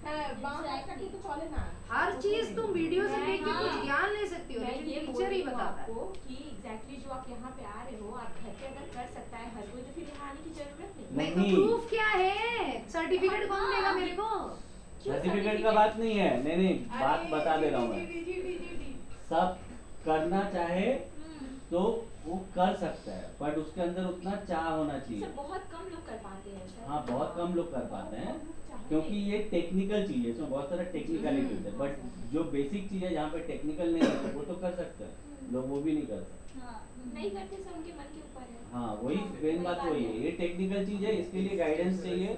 হ্যাঁ বাম হাতটা কিন্তু চলে না। हर चीज तुम वीडियो से देख के कुछ हाँ। ज्ञान ले सकती हो, मैं लेकिन ये बोल टीचर ही रही हूँ बताता है। आपको कि एग्जैक्टली जो आप यहाँ पे आ रहे हो, आप घर पे अगर कर सकता है हर कोई, तो फिर यहाँ आने की जरूरत नहीं। नहीं तो नहीं। प्रूफ क्या है? सर्टिफिकेट कौन देगा मेरे को? सर्टिफिकेट का बात नहीं है, नहीं बात बता दे रहा हूँ मैं। सब करना चाहे तो वो कर सकता है, बट उसके अंदर उतना चाह होना सर चाहिए। बहुत कम लोग कर पाते हैं सर। हाँ, बहुत कम लोग कर पाते हैं, क्योंकि ये टेक्निकल चीज है, इसमें बहुत सारा टेक्निकलिटीज है। बट जो बेसिक चीज है जहाँ पे टेक्निकल नहीं है वो तो कर सकते हैं लोग, वो भी नहीं करते। नहीं करते सर, उनके मन के ऊपर है। हाँ, वही मेन बात वही है। ये टेक्निकल चीज है, इसके लिए गाइडेंस चाहिए,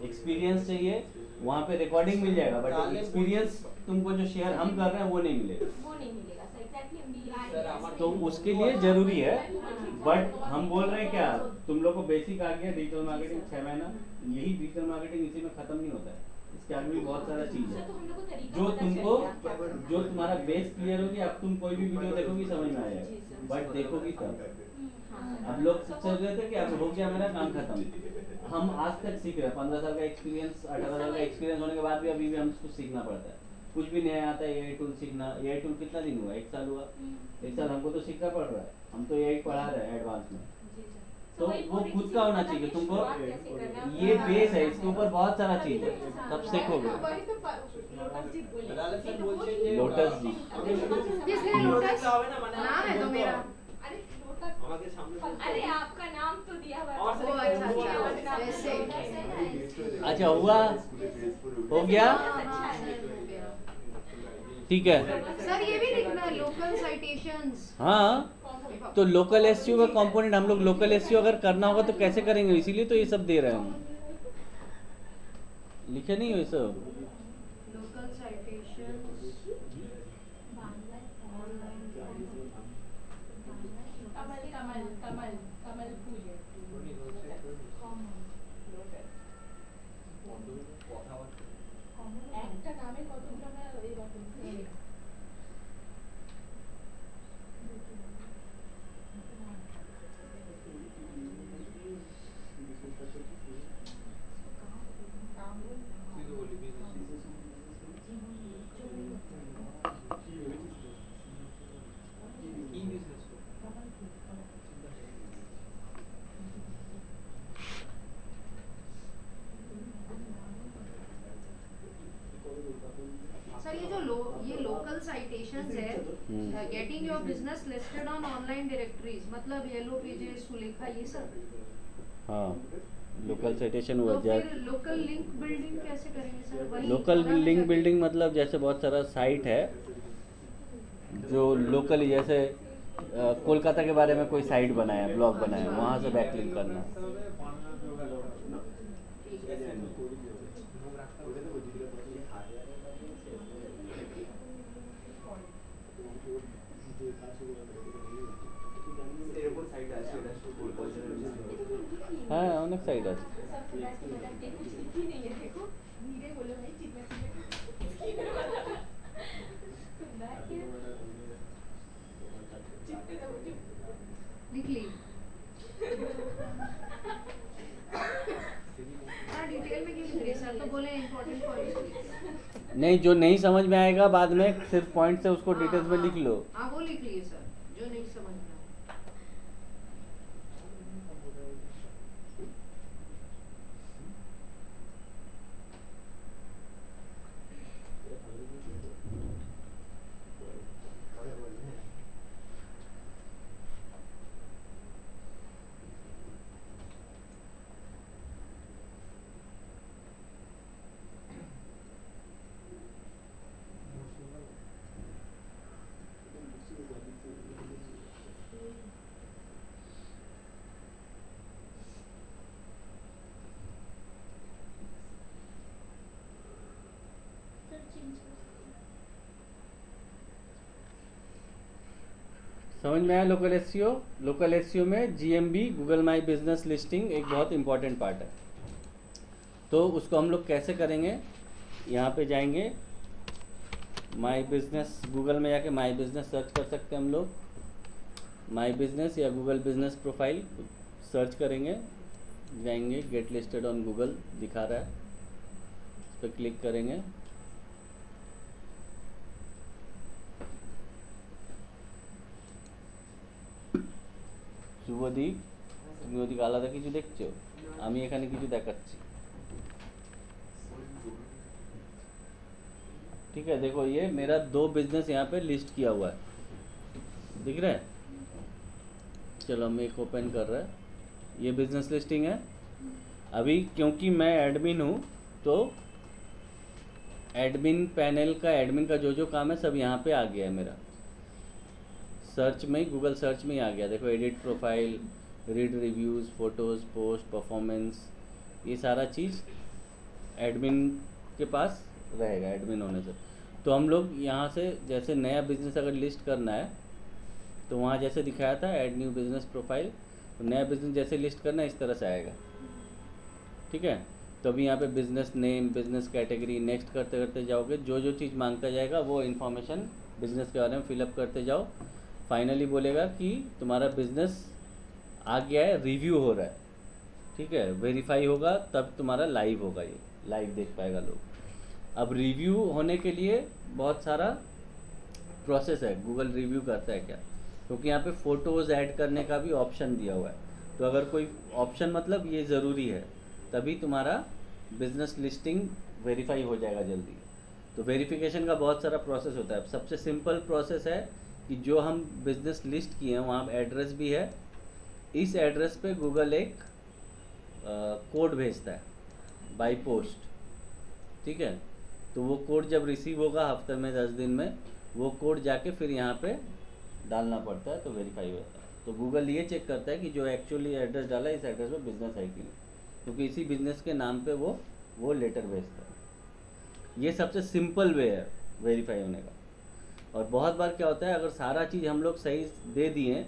एक्सपीरियंस चाहिए। वहाँ पे रिकॉर्डिंग मिल जाएगा, बट एक्सपीरियंस तुमको जो शेयर हम कर रहे हैं वो नहीं मिलेगा। वो नहीं मिलेगा सर, एग्जैक्टली हम भी तो उसके लिए जरूरी है बट हम बोल रहे हैं क्या, तुम लोग को बेसिक आ गया डिजिटल मार्केटिंग 6 महीना, यही डिजिटल मार्केटिंग इसी में खत्म नहीं होता है, इसके आगे भी बहुत सारा चीज है तो हम लोग को तरीका जो पता चल तुमको, गया क्या करना है। जो तुम्हारा बेस क्लियर होगी, अब तुम कोई भी वीडियो देखोगी समझ में आ जी जाएगा, सर। बट देखोगी तब। हाँ सर। अब लोग सोच रहे थे कि अब हो गया मेरा काम खत्म, हम आज तक सीख रहे हैं, 15 साल का एक्सपीरियंस, 18 साल का एक्सपीरियंस होने के बाद भी अभी भी हमको कुछ सीखना पड़ता है, कुछ भी नया आता है, एआई टूल सीखना, एआई टूल कितना दिन हुआ, 1 साल हुआ, 1 साल हमको तो सीखना पड़ रहा है, हम तो एआई पढ़ा रहे हैं एडवांस में, जी सर। तो वही वो पूरी खुद चीज़ का होना पता चाहिए कि तुमको, शुरुआत कैसे करना है, ये अपना बेस है, करना इसके ऊपर बहुत सारा चीज है, तब सीखोगे। वही तो लोटस जी बोले। अदालत सर ये तो बोलছে वो যে लोटस जी। किसने लोटस হবে না মানে नाम है तो मेरा अरे लोटस আমাকে সামনে अरे आपका नाम तो दिया हुआ है। और ओ, अच्छा, अच्छा, वैसे। अच्छा हुआ, हो गया, हाँ, हाँ, सर, हो गया। ठीक है। सर ये भी लिखना है लोकल साइटेशंस। हाँ तो लोकल एसईओ का कंपोनेंट, हम लोग लोकल एसईओ अगर करना होगा तो कैसे करेंगे, इसीलिए तो ये सब दे रहे हैं हम, लिखे नहीं हो ये सब। लोकल साइटेशंस कमल कमल कमल कमल फूल একটা নামে কতগুলো আমরা এরকম सर ये लोकल साइटेशंस है, getting your business listed on online directories, मतलब येलो पेजेस, सुलेखा, ये सब। हाँ लोकल साइटेशन हुआ, तो फिर लोकल लिंक बिल्डिंग कैसे करेंगे सर? वही लोकल बना लिंक क्या? बिल्डिंग मतलब जैसे बहुत सारा साइट है जो लोकली, जैसे कोलकाता के बारे में कोई साइट बनाया, ब्लॉग बनाया, वहाँ से बैकलिंक करना। এরকম সাইট আছে এটা শুধু বলতে হ্যাঁ অনেক সাইট আছে। कुछ लिख ही नहीं है, देखो नीरे बोले भाई चिल्ला चिल्ला लिख ली। हाँ डिटेल में क्यों लिख रही सर, तो बोले इम्पोर्टेंट पॉइंट्स। नहीं, जो नहीं समझ में आएगा बाद में सिर्फ पॉइंट से उसको डिटेल्स में लिख लो। हाँ वो लिख लिए सर, जो नहीं समझ में आया। समझ में आया लोकल एसईओ? लोकल एसईओ में GMB, Google my business listing एक बहुत इंपॉर्टेंट पार्ट है। तो उसको हम लोग कैसे करेंगे, यहाँ पे जाएंगे माई बिजनेस, गूगल में जाके माई बिजनेस सर्च कर सकते हैं हम लोग, माई बिजनेस या गूगल बिजनेस प्रोफाइल सर्च करेंगे, जाएंगे गेट लिस्टेड ऑन गूगल दिखा रहा है, इस पर क्लिक करेंगे। শুভদীপ, তুমি ওদিকে আলাদা কিছু দেখছো, আমি এখানে কিছু দেখাচ্ছি। ठीक है, देखो ये मेरा 2 बिजनेस यहाँ पे लिस्ट किया हुआ है, दिख रहा है? चलो हम एक ओपन कर रहा है, ये बिजनेस लिस्टिंग है। अभी क्योंकि मैं एडमिन हूँ तो एडमिन पैनल का, एडमिन का जो जो काम है सब यहाँ पे आ गया है मेरा, सर्च में, गूगल सर्च में ही आ गया। देखो edit profile, read reviews, photos, post, performance, ये सारा चीज़ एडमिन के पास रहेगा, एडमिन होने से। तो हम लोग यहाँ से जैसे नया बिजनेस अगर लिस्ट करना है तो वहाँ जैसे दिखाया था ऐड न्यू बिजनेस प्रोफाइल, तो नया बिजनेस जैसे लिस्ट करना इस तरह से आएगा, ठीक है। तो अभी यहाँ पे business name, business category, next करते करते जाओगे, जो जो चीज़ मांगता जाएगा वो इन्फॉर्मेशन बिजनेस के बारे में फिलअप करते जाओ। फाइनली बोलेगा कि तुम्हारा बिजनेस आ गया है, रिव्यू हो रहा है, ठीक है, वेरीफाई होगा तब तुम्हारा लाइव होगा, ये लाइव देख पाएगा लोग। अब रिव्यू होने के लिए बहुत सारा प्रोसेस है। गूगल रिव्यू करता है क्या, क्योंकि यहाँ पे फ़ोटोज़ ऐड करने का भी ऑप्शन दिया हुआ है। तो अगर कोई ऑप्शन, मतलब ये ज़रूरी है, तभी तुम्हारा बिजनेस लिस्टिंग वेरीफाई हो जाएगा जल्दी। तो वेरिफिकेशन का बहुत सारा प्रोसेस होता है। सबसे सिंपल प्रोसेस है कि जो हम बिजनेस लिस्ट किए हैं वहाँ एड्रेस भी है, इस एड्रेस पे गूगल एक कोड भेजता है बाय पोस्ट, ठीक है। तो वो कोड जब रिसीव होगा हफ्ते में 10 दिन में, वो कोड जाके फिर यहाँ पे डालना पड़ता है, तो वेरीफाई होता है। तो गूगल ये चेक करता है कि जो एक्चुअली एड्रेस डाला है इस एड्रेस पे बिजनेस है कि नहीं, क्योंकि इसी बिजनेस के नाम पे वो लेटर भेजता है। ये सबसे सिंपल वे है वेरीफाई होने का। और बहुत बार क्या होता है, अगर सारा चीज़ हम लोग सही दे दिए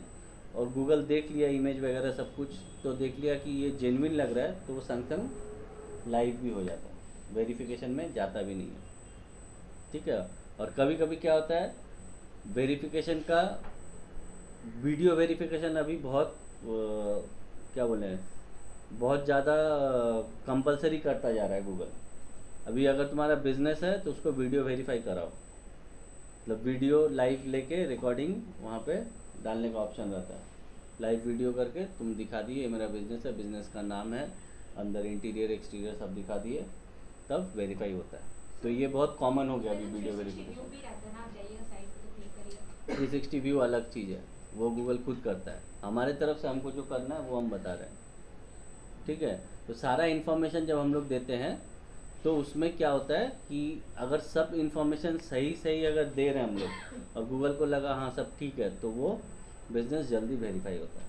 और गूगल देख लिया, इमेज वगैरह सब कुछ, तो देख लिया कि ये जेन्युइन लग रहा है, तो वो संग संग लाइव भी हो जाता है, वेरिफिकेशन में जाता भी नहीं है, ठीक है। और कभी कभी क्या होता है, वेरिफिकेशन का वीडियो वेरिफिकेशन अभी बहुत क्या बोले, बहुत ज़्यादा कंपलसरी करता जा रहा है गूगल। अभी अगर तुम्हारा बिजनेस है तो उसको वीडियो वेरीफाई कराओ, मतलब वीडियो लाइव लेके रिकॉर्डिंग वहाँ पे डालने का ऑप्शन रहता है। लाइव वीडियो करके तुम दिखा दिए ये मेरा बिजनेस है, बिजनेस का नाम है, अंदर इंटीरियर एक्सटीरियर सब दिखा दिए, तब वेरीफाई होता है। तो ये बहुत कॉमन हो गया अभी वीडियो वेरिफिकेशन। 360 व्यू अलग चीज़ है, वो गूगल खुद करता है। हमारे तरफ से हमको जो करना है वो हम बता रहे हैं, ठीक है। तो सारा इन्फॉर्मेशन जब हम लोग देते हैं तो उसमें क्या होता है कि अगर सब इन्फॉर्मेशन सही अगर दे रहे हैं हम लोग और गूगल को लगा हाँ सब ठीक है, तो वो बिजनेस जल्दी वेरीफाई होता है।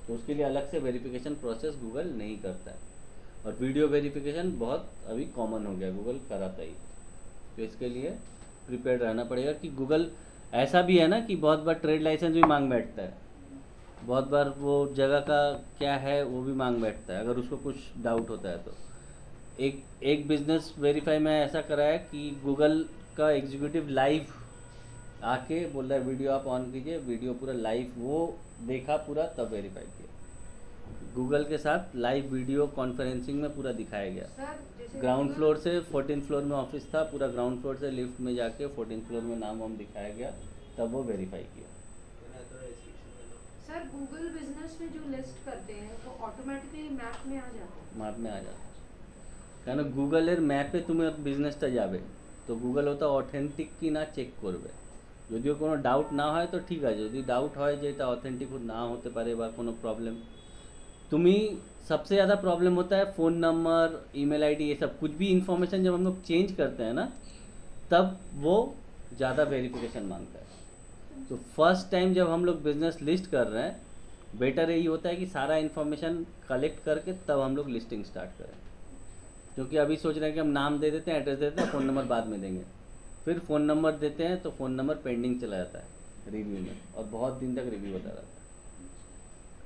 तो उसके लिए अलग से वेरिफिकेशन प्रोसेस गूगल नहीं करता है। और वीडियो वेरिफिकेशन बहुत अभी कॉमन हो गया, गूगल कराता ही। तो इसके लिए प्रिपेयर्ड रहना पड़ेगा कि गूगल ऐसा भी है ना कि बहुत बार ट्रेड लाइसेंस भी मांग बैठता है, बहुत बार वो जगह का क्या है वो भी मांग बैठता है, अगर उसको कुछ डाउट होता है तो। एक बिजनेस वेरीफाई में ऐसा करा है कि गूगल का एग्जीक्यूटिव लाइव आके बोल रहा है वीडियो आप ऑन कीजिए, वीडियो पूरा लाइव वो देखा पूरा, तब वेरीफाई किया। गूगल के साथ लाइव वीडियो कॉन्फ्रेंसिंग में पूरा दिखाया गया। सर जैसे ग्राउंड फ्लोर से 14th फ्लोर में ऑफिस था, पूरा ग्राउंड फ्लोर से लिफ्ट में जाके 14th फ्लोर में नाम वाम दिखाया गया, तब वो वेरीफाई किया। सर गूगल बिजनेस में जो लिस्ट करते हैं वो ऑटोमेटिकली मैप में आ जाता है। मैप में आ जाता है, কেন গুগলের ম্যাপে তুমি বিজনেসটা যাবে, তো গুগল ওটা অথেন্টিক কি না চেক করবে। যদিও কোনো ডাউট না হয় তো ঠিক আছে, যদি ডাউট হয় যে এটা অথেন্টিক না হতে পারে বা কোনো प्रॉब्लम, তুমি सबसे ज़्यादा प्रॉब्लम होता है फ़ोन नंबर, ईमेल आईडी, ये सब कुछ भी इन्फॉर्मेशन जब हम लोग चेंज करते हैं ना, तब वो ज़्यादा वेरिफिकेशन मांगता है। तो फर्स्ट टाइम जब हम लोग बिजनेस लिस्ट कर रहे हैं, बेटर यही होता है कि सारा इन्फॉर्मेशन कलेक्ट करके तब हम लोग लिस्टिंग स्टार्ट करें। क्योंकि अभी सोच रहे हैं कि हम नाम दे देते हैं, एड्रेस दे देते हैं, फ़ोन नंबर बाद में देंगे, फिर फ़ोन नंबर देते हैं तो फ़ोन नंबर पेंडिंग चला जाता है रिव्यू में, और बहुत दिन तक रिव्यू होता रहता है,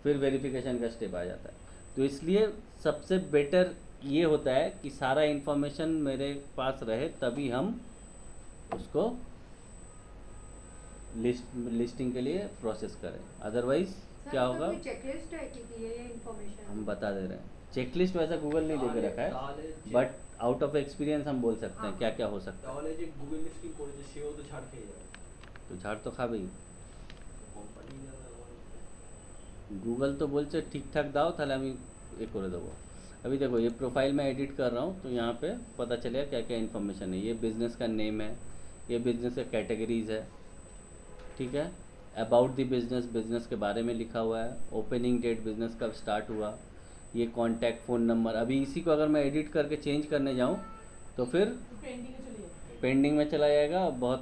फिर वेरिफिकेशन का स्टेप आ जाता है। तो इसलिए सबसे बेटर ये होता है कि सारा इन्फॉर्मेशन मेरे पास रहे, तभी हम उसको लिस्टिंग के लिए प्रोसेस करें। अदरवाइज़ क्या होगा, चेकलिस्ट है कि ये इन्फॉर्मेशन हम बता दे रहे हैं। चेकलिस्ट वैसा गूगल नहीं दे के रखा है, बट आउट ऑफ एक्सपीरियंस हम बोल सकते हैं क्या क्या हो सकता है। তাহলে যে গুগল লিস্টিং করেছে সেও তো ছাড় খেয়ে যাবে, तो झाड़ तो खाबेई। কোম্পানি गूगल तो बोलছে ঠিকঠাক দাও তাহলে আমি ये করে দেবো। अभी देखो ये प्रोफाइल में एडिट कर रहा हूँ, तो यहाँ पे पता चलेगा क्या क्या इन्फॉर्मेशन है। ये बिज़नेस का नेम है, ये बिज़नेस का कैटेगरीज है, ठीक है। अबाउट द बिज़नेस, बिज़नेस के बारे में लिखा हुआ है, ओपनिंग डेट, बिज़नेस कब स्टार्ट हुआ, ये कॉन्टैक्ट फ़ोन नंबर। अभी इसी को अगर मैं एडिट करके चेंज करने जाऊँ तो फिर पेंडिंग में चली जाए। पेंडिंग में चला जाएगा, बहुत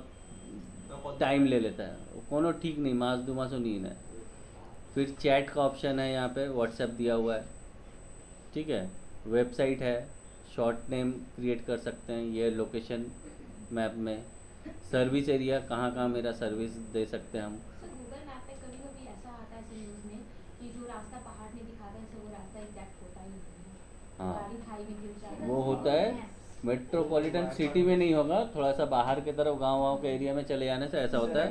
टाइम ले लेता है, कोनो ठीक नहीं, मास दो मासों नींद है। फिर चैट का ऑप्शन है, यहाँ पे व्हाट्सएप दिया हुआ है, ठीक है। वेबसाइट है, शॉर्ट नेम क्रिएट कर सकते हैं, ये लोकेशन मैप में, सर्विस एरिया कहाँ कहाँ मेरा सर्विस दे सकते हैं हम। सर गूगल मैप पे कि जो रास्ता पहाड़ में दिखाता है तो वो रास्ता एग्जैक्ट होता ही नहीं है, हाँ गाड़ी खाई में गिर जाती है। वो होता है मेट्रोपॉलिटन सिटी में नहीं होगा, थोड़ा सा बाहर की तरफ गांव वाँव के एरिया में चले जाने से ऐसा होता है,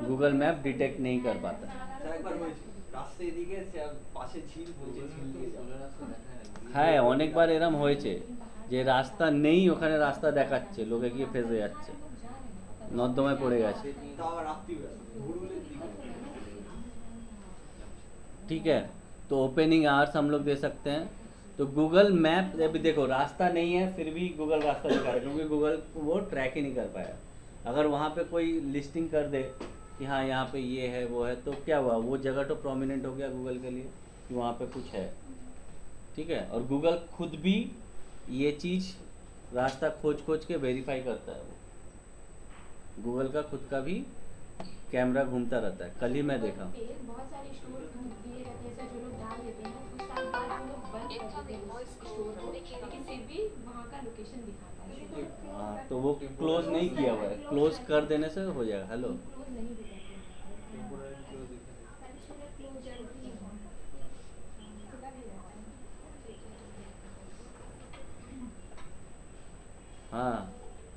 गूगल मैप डिटेक्ट नहीं कर पाता। স্যার একবার হয়েছে রাস্তা এদিকে পাশে ঝিল বলছে ঝিল দিয়ে যাও। হ্যাঁ অনেকবার এরম হয়েছে যে রাস্তা নেই, ওখানে রাস্তা দেখাচ্ছে, লোকে গিয়ে ফেঁসে যাচ্ছে, নর্দমায় পড়ে গেছে। তাও আবার রাত্রিবেলা ভোরবেলার দিকে। ठीक है, तो ओपनिंग आवर्स हम लोग दे सकते हैं। तो गूगल मैप अभी देखो रास्ता नहीं है फिर भी गूगल रास्ता दिखा रहा है, क्योंकि गूगल वो ट्रैक ही नहीं कर पाया। अगर वहाँ पे कोई लिस्टिंग कर दे कि हाँ यहाँ पे ये है वो है, तो क्या हुआ, वो जगह तो प्रोमिनेंट हो गया गूगल के लिए कि वहाँ पे कुछ है। ठीक है, और गूगल खुद भी ये चीज़ रास्ता खोज खोज के वेरीफाई करता है। वो गूगल का खुद का भी कैमरा घूमता रहता है, कल ही मैं देखा। बहुत सारे स्टोर दिए रहते हैं, जो लोग डाल देते हैं कुछ साल बाद वो लोग बंद कर देते हैं स्टोर को, लेकिन फिर भी वहाँ का लोकेशन दिखाता है। हाँ तो वो क्लोज नहीं किया हुआ है, क्लोज कर देने से हो जाएगा। हेलो क्लोज नहीं दिखाते। हाँ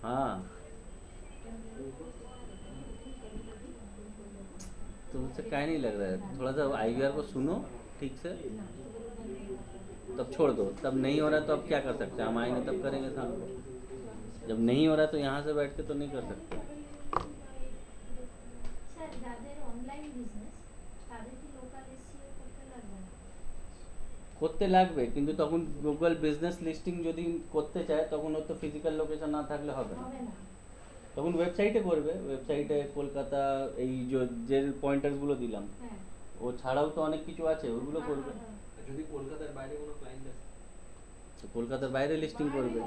हाँ, तुमसे क्या नहीं लग रहा है, थोड़ा सा IVR को सुनो ठीक से, तब छोड़ दो। तब नहीं हो रहा तो अब क्या कर सकते हैं, हम आएंगे तब करेंगे शाम को। जब नहीं हो रहा तो यहाँ से बैठ के तो नहीं कर सकते। স্যার যাদের অনলাইন বিজনেস তাদের কি লোকাল এসইও করতে লাগবে না? করতে লাগবে, কিন্তু তখন গুগল বিজনেস লিস্টিং যদি করতে চায় তখন ওর তো ফিজিক্যাল লোকেশন না থাকলে হবে না, হবে না। তখন ওয়েবসাইটে করবে। ওয়েবসাইটে কলকাতা এই যে পয়েন্টার্সগুলো দিলাম হ্যাঁ ও ছাড়াও তো অনেক কিছু আছে, ওগুলো করবে। যদি কলকাতার বাইরে কোনো ক্লায়েন্ট আছে তো কলকাতার বাইরে লিস্টিং করবে।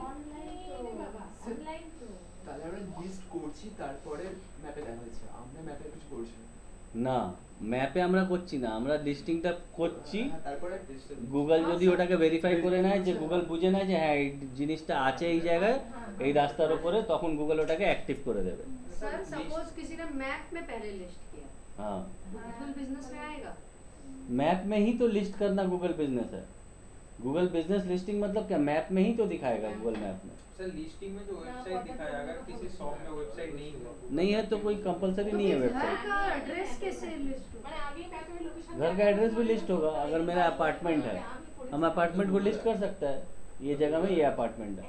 অনলাইন তো তাহলে আমরা লিস্ট করছি, তারপরে ম্যাপে দেখা হচ্ছে, আমরা ম্যাপে কিছু করছি না। না ম্যাপে আমরা করছি না, আমরা লিস্টিংটা করছি। হ্যাঁ, তারপরে গুগল যদি ওটাকে ভেরিফাই করে নেয়, যে গুগল বুঝে নেয় যে হ্যাঁ এই জিনিসটা আছে এই জায়গায় এই রাস্তার উপরে, তখন গুগল ওটাকে অ্যাক্টিভ করে দেবে। सर सपोज किसी ने मैप में पहले लिस्ट किया, हाँ गूगल बिजनेस में आएगा। मैप में ही तो लिस्ट करना गूगल बिजनेस है। गूगल बिजनेस लिस्टिंग मतलब क्या, मैप में ही तो दिखाएगा गूगल मैप में। सर लिस्टिंग में जो वेबसाइट दिखाया अगर किसी शॉप में वेबसाइट नहीं हुआ नहीं है तो कोई कंपलसरी नहीं है घर वेबसाइट। का एड्रेस कैसे लिस्ट होगा? মানে আমি একটা লোকেশন घर का एड्रेस भी लिस्ट होगा। अगर मेरा अपार्टमेंट है, हम अपार्टमेंट को लिस्ट कर सकता है, ये जगह में ये अपार्टमेंट है।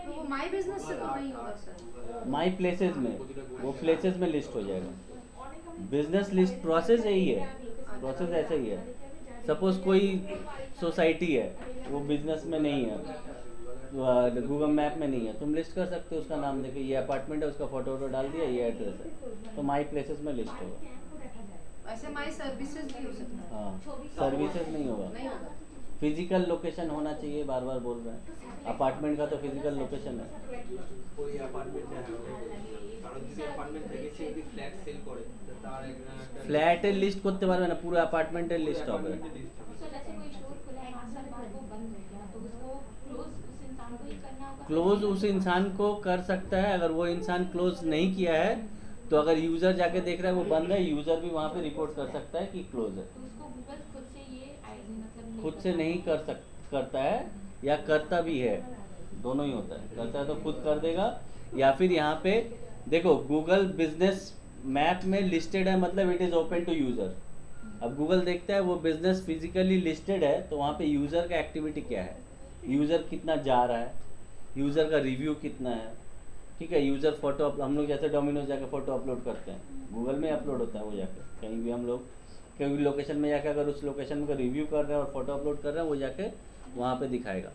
तो वो माई बिजनेस से तो नहीं होगा सर। माई प्लेसेस में, वो प्लेसेस में लिस्ट हो जाएगा। बिजनेस लिस्ट प्रोसेस यही है, प्रोसेस ऐसा ही है। सपोज कोई सोसाइटी है वो बिजनेस में नहीं है, गूगल मैप में नहीं है, तुम लिस्ट कर सकते हो उसका नाम देके, ये अपार्टमेंट है उसका फोटो वोटो डाल दिया, ये एड्रेस है, तो माई प्लेसेस में लिस्ट होगा। ऐसे माई सर्विसेज भी हो सकता है। हाँ सर्विसेज नहीं होगा, नहीं होगा। फिजिकल लोकेशन होना चाहिए, बार बार बोल रहे हैं। अपार्टमेंट का तो फिजिकल लोकेशन है। ওই অ্যাপার্টমেন্টে কারণ যদি অ্যাপার্টমেন্ট থেকে সে যদি ফ্ল্যাট সেল করে তার একটা ফ্ল্যাটের লিস্ট করতে পারবে না, পুরো অ্যাপার্টমেন্টের লিস্ট হবে। तो जैसे कोई स्टोर खुला है 5 साल बाद वो बंद हो गया, तो उसको क्लोज उस इंसान को ही करना होगा। क्लोज उस इंसान को कर सकता है, अगर वो इंसान क्लोज नहीं किया है तो अगर यूज़र जाके देख रहा है वो बंद है, यूज़र भी वहाँ पे रिपोर्ट कर सकता है कि क्लोज है। तो उसको गूगल खुद से ये मतलब खुद से नहीं करता है, या करता भी है, दोनों ही होता है। करता है तो खुद कर देगा, या फिर यहाँ पे देखो गूगल बिजनेस मैप में लिस्टेड है मतलब it is open to user. अब गूगल देखता है वो बिजनेस फिजिकली लिस्टेड है तो वहाँ पे यूज़र का एक्टिविटी क्या है, यूज़र कितना जा रहा है, यूज़र का रिव्यू कितना है। ठीक है, यूज़र फोटो हम लोग जैसे डोमिनोज जाके फ़ोटो अपलोड करते हैं, गूगल में अपलोड होता है वो जाके, कहीं भी हम लोग कहीं लोकेशन में जाके अगर उस लोकेशन का रिव्यू कर रहे हैं और फोटो अपलोड कर रहे हैं वो जाके वहाँ पे दिखाएगा।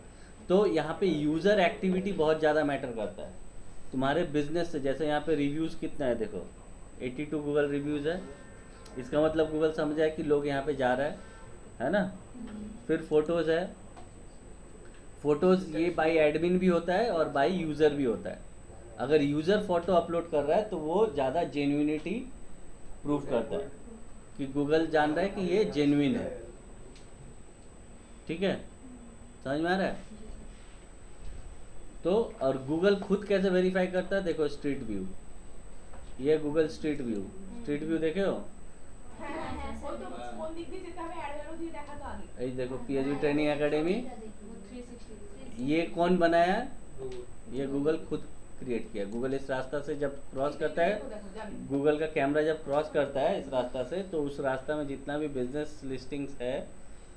तो यहाँ पे यूज़र एक्टिविटी बहुत ज़्यादा मैटर करता है तुम्हारे बिजनेस से। जैसे यहाँ पे रिव्यूज़ कितना है देखो, 82 गूगल रिव्यूज़ है, इसका मतलब गूगल समझा है कि लोग यहाँ पे जा रहा है ना। फिर फ़ोटोज़ है, फ़ोटोज़ ये बाई एडमिन भी होता है और बाई यूज़र भी होता है। अगर यूज़र फ़ोटो अपलोड कर रहा है तो वो ज़्यादा जेन्युइनिटी प्रूफ करता है कि गूगल जान रहा है कि ये जेन्युइन है। ठीक है, समझ में आ रहा है। तो और गूगल खुद कैसे वेरीफाई करता है, देखो स्ट्रीट व्यू, ये Google street view, street view देखे हो, वो तो কোন দিক দিয়ে যেতে হবে অ্যারো দিয়ে দেখাতো আগে ये देखो PHP ट्रेनिंग एकेडमी, वो 360 ये कौन बनाया है? ये गूगल खुद क्रिएट किया। गूगल इस रास्ता से जब क्रॉस करता है, गूगल का कैमरा जब क्रॉस करता है इस रास्ता से, तो उस रास्ता में जितना भी बिजनेस लिस्टिंग्स है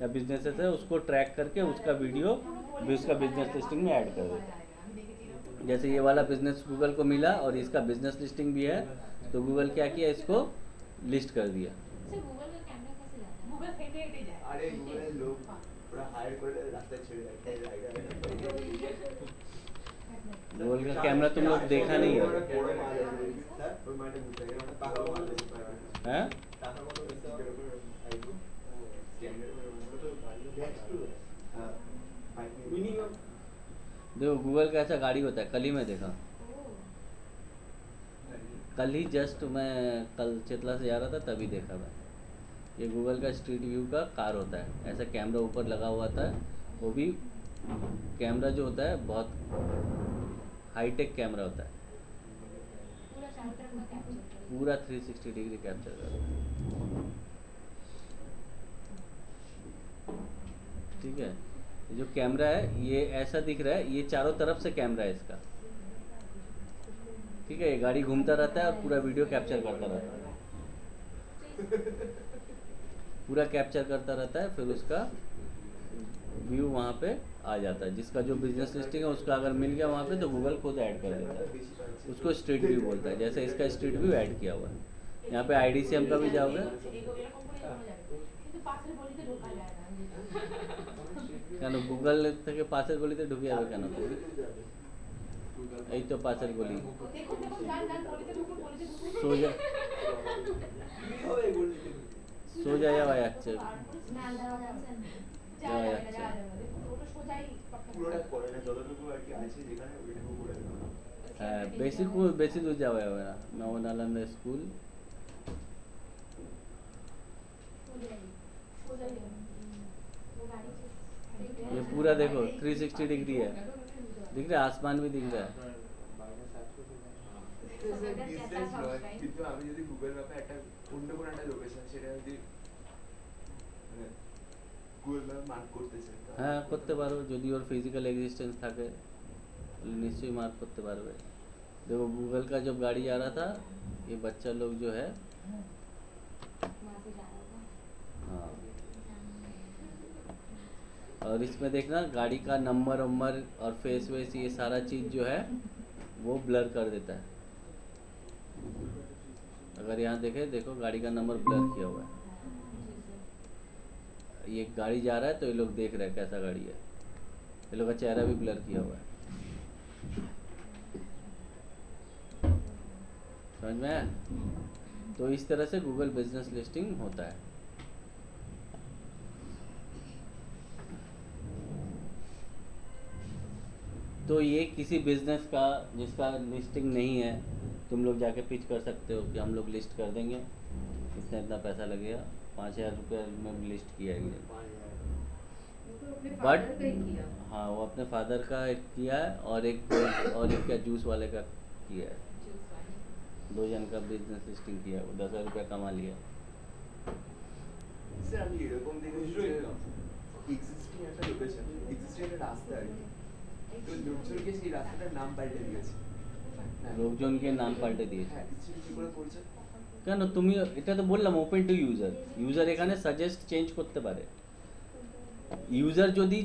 या बिजनेसेस है उसको ट्रैक करके उसका वीडियो भी उसका बिजनेस लिस्टिंग में ऐड कर देता है। जैसे ये वाला बिजनेस गूगल को मिला और इसका बिजनेस लिस्टिंग भी है, तो गूगल क्या किया, इसको लिस्ट कर दिया। सर गूगल का कैमरा कैसे जाता है? গুগল হেঁটে হেঁটে যায় আরে গুগলের লোক পুরো হায়ার করে রাস্তায় ছেড়ে দেয় गूगल का कैमरा तुम लोग देखा नहीं है, বড় মাল আছে স্যার ওই মাঠে ঘুরতে গেলে ওটা টাকা মাল আছে हैं? টাকা কত বেশি করে আইবো স্ট্যান্ডার্ড ওগুলো তো নেক্সট টু মিনিমাম देखो गूगल का ऐसा गाड़ी होता है, कल ही मैं देखा, कल ही जस्ट मैं कल चितला से जा रहा था तभी देखा मैं। ये गूगल का स्ट्रीट व्यू का कार होता है, ऐसा कैमरा ऊपर लगा हुआ था, वो भी कैमरा जो होता है बहुत हाईटेक कैमरा होता है, पूरा चारों तरफ का कैप्चर करेगा। पूरा 360 डिग्री कैप्चर करता है। ठीक है, ये जो कैमरा है ये ऐसा दिख रहा है, ये चारों तरफ से कैमरा है इसका। ठीक है, ये गाड़ी घूमता रहता है और पूरा वीडियो कैप्चर करता रहता है, पूरा कैप्चर करता रहता है, फिर उसका व्यू वहाँ पे आ जाता है। जिसका जो बिजनेस लिस्टिंग है उसका अगर मिल गया वहाँ पे तो गूगल खुद ऐड कर देता है, उसको स्ट्रीट व्यू बोलता है। जैसे इसका स्ट्रीट व्यू ऐड किया हुआ है, यहाँ पे IDCM का भी जाओगे, এরকম করে এগোনো যাবে কিন্তু পাশের গলিতে ঢোকা যায় না কেন গুগল থেকে পাশের গলিতে ঢুকে যাবে কেন? এই তো পাশের গলি, দেখুন দেখুন যান যান গলিতে ঢুকুন সোজা সোজা যাওয়া যাচ্ছে, মালদা যাচ্ছে না। যাওয়া যাবে না, যাওয়া যাবে না। দেখুন ওটা সোজাই পুরোটা করে না যতটুকু আর কি আছে যেখানে ওইটুকু করে দেওয়া হ্যাঁ, বেশি দূর যাওয়া যাবে না। নবনালন্দা স্কুল, সোজাই যাবে वो गाड़ी से ये पूरा देखो 360 डिग्री है, दिख रहा है, आसमान भी दिख रहा है। বিজনেস নয় কিন্তু আমি যদি গুগল ম্যাপে একটা অন্য কোনো একটা লোকেশন সেটা যদি মানে গুগল ম্যাপ মার্ক করতে চাই হ্যাঁ করতে পারো, যদি ওর फिजिकल एग्जिस्टेंस থাকে তাহলে নিশ্চয়ই মার্ক করতে পারবে। देखो गूगल का जब गाड़ी आ रहा था, ये बच्चा लोग जो है वहाँ से जा रहा होगा। हाँ, और इसमें देखना गाड़ी का नंबर वंबर और फेस वेस ये सारा चीज़ जो है वो ब्लर कर देता है। अगर यहाँ देखे, देखो गाड़ी का नंबर ब्लर किया हुआ है, ये गाड़ी जा रहा है तो ये लोग देख रहे हैं कैसा गाड़ी है, ये लोग का चेहरा भी ब्लर किया हुआ है। समझ में आया? तो इस तरह से गूगल बिजनेस लिस्टिंग होता है। तो ये किसी बिजनेस का जिसका लिस्टिंग नहीं है, तुम लोग जाके पिच कर सकते हो कि हम लोग लिस्ट कर देंगे, इतना इतना पैसा लगेगा, 5,000 रुपये में लिस्ट किया है ये। वो तो अपने But- फादर का ही किया। हाँ, वो अपने फादर का एक किया है और एक क्या जूस वाले का किया है, 2 जन का बिजनेस लिस्टिंग किया है, वो 10,000 रुपया कमा लिया। স্যার আমি এরকম দেখেছি যে এক্সিস্টিং একটা লোকেশন এক্সিস্টিং একটা রাস্তা আর কি তো লোকজনকে সেই রাস্তাটার নাম পাল্টে দিয়েছে লোকজনকে নাম পাল্টে দিয়েছে। হ্যাঁ কিছু কি করে করছে কেন, তুমি এটা তো বললাম ওপেন টু ইউজার, ইউজার এখানে সাজেস্ট চেঞ্জ করতে পারে। ইউজার যদি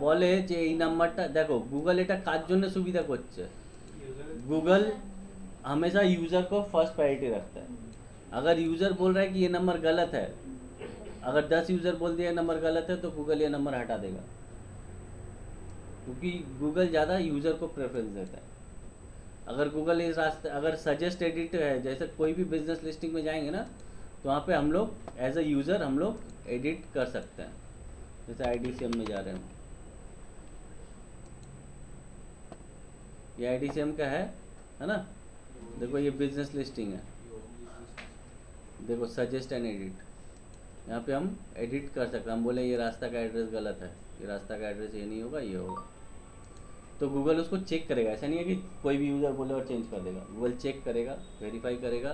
বলে যে এই নাম্বারটা দেখো, গুগল এটা কার জন্য সুবিধা করছে, गूगल हमेशा यूज़र को फर्स्ट प्रायोरिटी रखता है। अगर यूज़र बोल रहा है कि ये नंबर गलत है, अगर 10 यूज़र बोल दिया नंबर गलत है तो गूगल ये नंबर हटा देगा, क्योंकि गूगल ज़्यादा यूज़र को प्रेफरेंस देता है। अगर गूगल इस रास्ते अगर सजेस्ट एडिट है, जैसे कोई भी बिजनेस लिस्टिंग में जाएंगे ना, तो वहाँ पे हम लोग एज अ यूज़र हम लोग एडिट कर सकते हैं। जैसे IDCM में जा रहे हैं, ये IDCM का है ना, देखो ये बिजनेस लिस्टिंग है, देखो सजेस्ट एंड एडिट, यहाँ पे हम एडिट कर सकते हैं। हम बोले ये रास्ता का एड्रेस गलत है, ये रास्ता का एड्रेस ये नहीं होगा, ये होगा, तो गूगल उसको चेक करेगा। ऐसा नहीं है कि कोई भी यूज़र बोले और चेंज कर देगा, गूगल चेक करेगा, वेरीफाई करेगा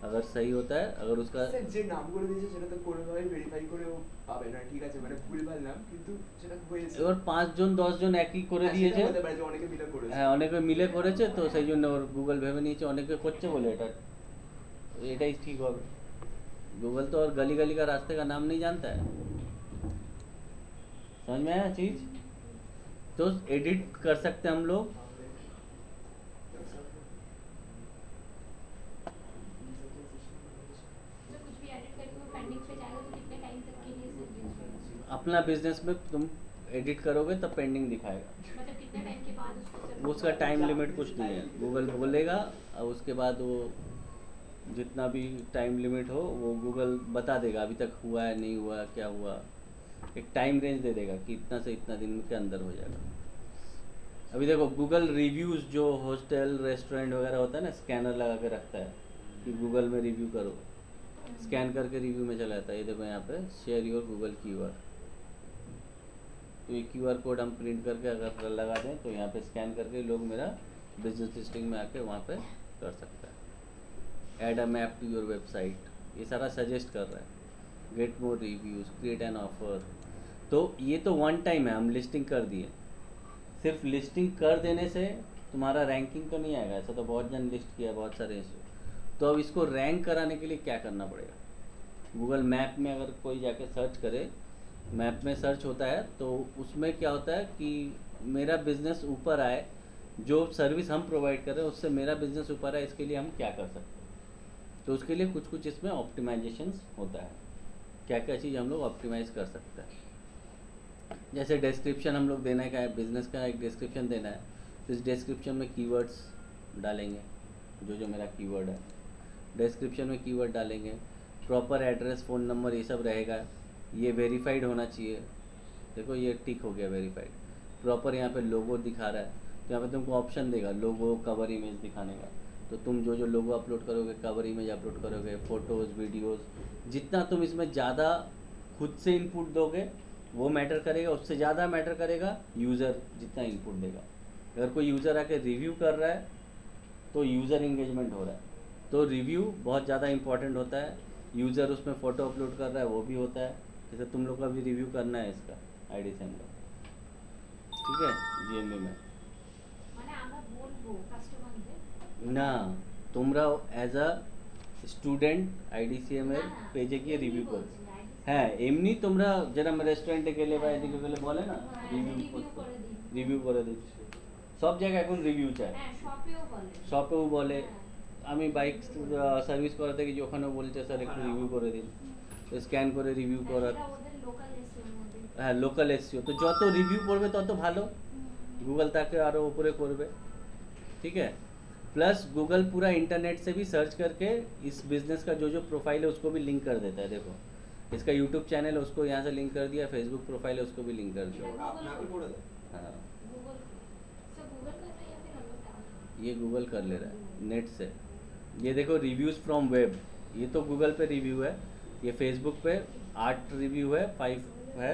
अगर सही होता है, अगर उसका স্যার যে নামগুলো দিয়েছে সেটা তো কোনোভাবেই ভেরিফাই করে ও পাবে না, ঠিক আছে, মানে ভুলভাল নাম, কিন্তু সেটা হয়েছে। এবার 5 জন 10 জন একই করে হ্যাঁ, দিয়েছে, সেটা হতে পারে যে অনেকে মিলে করেছে। হ্যাঁ অনেকে মিলে করেছে, তো সেই জন্য ওর গুগল ভেবে নিয়েছে অনেকে করছে বলে এটাই ठीक হবে। गूगल तो और गली गली का रास्ते का नाम नहीं जानता है, समझ में आया चीज? तो एडिट कर सकते हैं हम लोग, तो कुछ भी एडिट करके वो पेंडिंग पे जाएगा तो कितने टाइम तक के लिए सर अपना बिजनेस में तुम एडिट करोगे तब पेंडिंग दिखाएगा, मतलब कितने टाइम के बाद उसको सर उसका टाइम लिमिट कुछ नहीं है, गूगल बोलेगा और उसके बाद वो जितना भी टाइम लिमिट हो वो गूगल बता देगा अभी तक हुआ है नहीं हुआ क्या हुआ, एक टाइम रेंज दे देगा कि इतना से इतना दिन के अंदर हो जाएगा। अभी देखो गूगल रिव्यूज़ जो हॉस्टल रेस्टोरेंट वगैरह होता है ना, स्कैनर लगा के रखता है कि गूगल में रिव्यू करो, स्कैन करके रिव्यू में चला जाता है। ये देखो यहाँ पे शेयर योर गूगल कीवर्ड, तो ये क्यूआर कोड हम प्रिंट करके अगर लगा दें तो यहाँ पे स्कैन करके लोग मेरा बिजनेस लिस्टिंग में आके वहाँ पे कर सकता है। Add a map to your website, ये सारा सजेस्ट कर रहा है, get more reviews, create an offer. तो ये तो वन टाइम है, हम लिस्टिंग कर दिए, सिर्फ लिस्टिंग कर देने से तुम्हारा रैंकिंग तो नहीं आएगा, ऐसा तो बहुत जन लिस्ट किया बहुत सारे इशू। तो अब इसको रैंक कराने के लिए क्या करना पड़ेगा? गूगल मैप में अगर कोई जाके सर्च करे, मैप में सर्च होता है तो उसमें क्या होता है कि मेरा बिजनेस ऊपर आए, जो सर्विस हम प्रोवाइड कर रहे हैं उससे मेरा बिजनेस ऊपर आए, इसके लिए हम क्या कर सकते हैं? तो उसके लिए कुछ कुछ इसमें ऑप्टिमाइजेशंस होता है, क्या क्या चीज़ हम लोग ऑप्टिमाइज़ कर सकते हैं। जैसे डिस्क्रिप्शन हम लोग देना है, क्या है बिज़नेस का एक डिस्क्रिप्शन देना है, तो इस डिस्क्रिप्शन में कीवर्ड्स डालेंगे, जो मेरा कीवर्ड है डिस्क्रिप्शन में कीवर्ड डालेंगे, प्रॉपर एड्रेस फ़ोन नंबर ये सब रहेगा, ये वेरीफाइड होना चाहिए। देखो ये टिक हो गया वेरीफाइड, प्रॉपर यहाँ पे लोगो दिखा रहा है, तो यहाँ पे तुमको ऑप्शन देगा लोगो कवर इमेज दिखाने का, तो तुम जो लोगो अपलोड करोगे, कवर इमेज अपलोड करोगे, फ़ोटोज़ वीडियोज़, जितना तुम इसमें ज़्यादा खुद से इनपुट दोगे वो मैटर करेगा, उससे ज़्यादा मैटर करेगा यूज़र जितना इनपुट देगा। अगर कोई यूज़र आके रिव्यू कर रहा है तो यूज़र इंगेजमेंट हो रहा है, तो रिव्यू बहुत ज़्यादा इंपॉर्टेंट होता है। यूज़र उसमें फ़ोटो अपलोड कर रहा है वो भी होता है, जैसे तुम लोग का भी रिव्यू करना है इसका IDCM का, ठीक है GMB में মানে আমরা বলবো কাস্টমারদের না, তোমরা অ্যাজ আ স্টুডেন্ট IDCM এর পেজে গিয়ে রিভিউ করো। হ্যাঁ এমনি তোমরা যেরকম রেস্টুরেন্টে গেলে বা এদিকে গেলে বলে না রিভিউ করে দিচ্ছি, সব জায়গায় এখন রিভিউ চায়, হ্যাঁ শপেও বলে শপেও বলে। আমি বাইক সার্ভিস করাতে গিয়ে ওখানেও বলছে স্যার একটু রিভিউ করে দিন, তো স্ক্যান করে রিভিউ করা। এটা ওদের লোকাল এসিওর মধ্যে হ্যাঁ লোকাল SEO, तो যত রিভিউ পড়বে তত ভালো, गूगल তাকে আরও উপরে করবে, ठीक है। प्लस गूगल पूरा इंटरनेट से भी सर्च करके इस बिज़नेस का जो प्रोफाइल है उसको भी लिंक कर देता है। देखो इसका यूट्यूब चैनल है उसको यहाँ से लिंक कर दिया, फेसबुक प्रोफाइल है उसको भी लिंक कर दिया। अपने आप ही করে দেয়। हाँ गूगल सर गूगल कर रहा है या फिर हम लोग डाल ये गूगल कर ले रहा है नेट से। ये देखो रिव्यूज़ फ्रॉम वेब, ये तो गूगल पे रिव्यू है, ये फेसबुक पे 8 रिव्यू है, 5 है,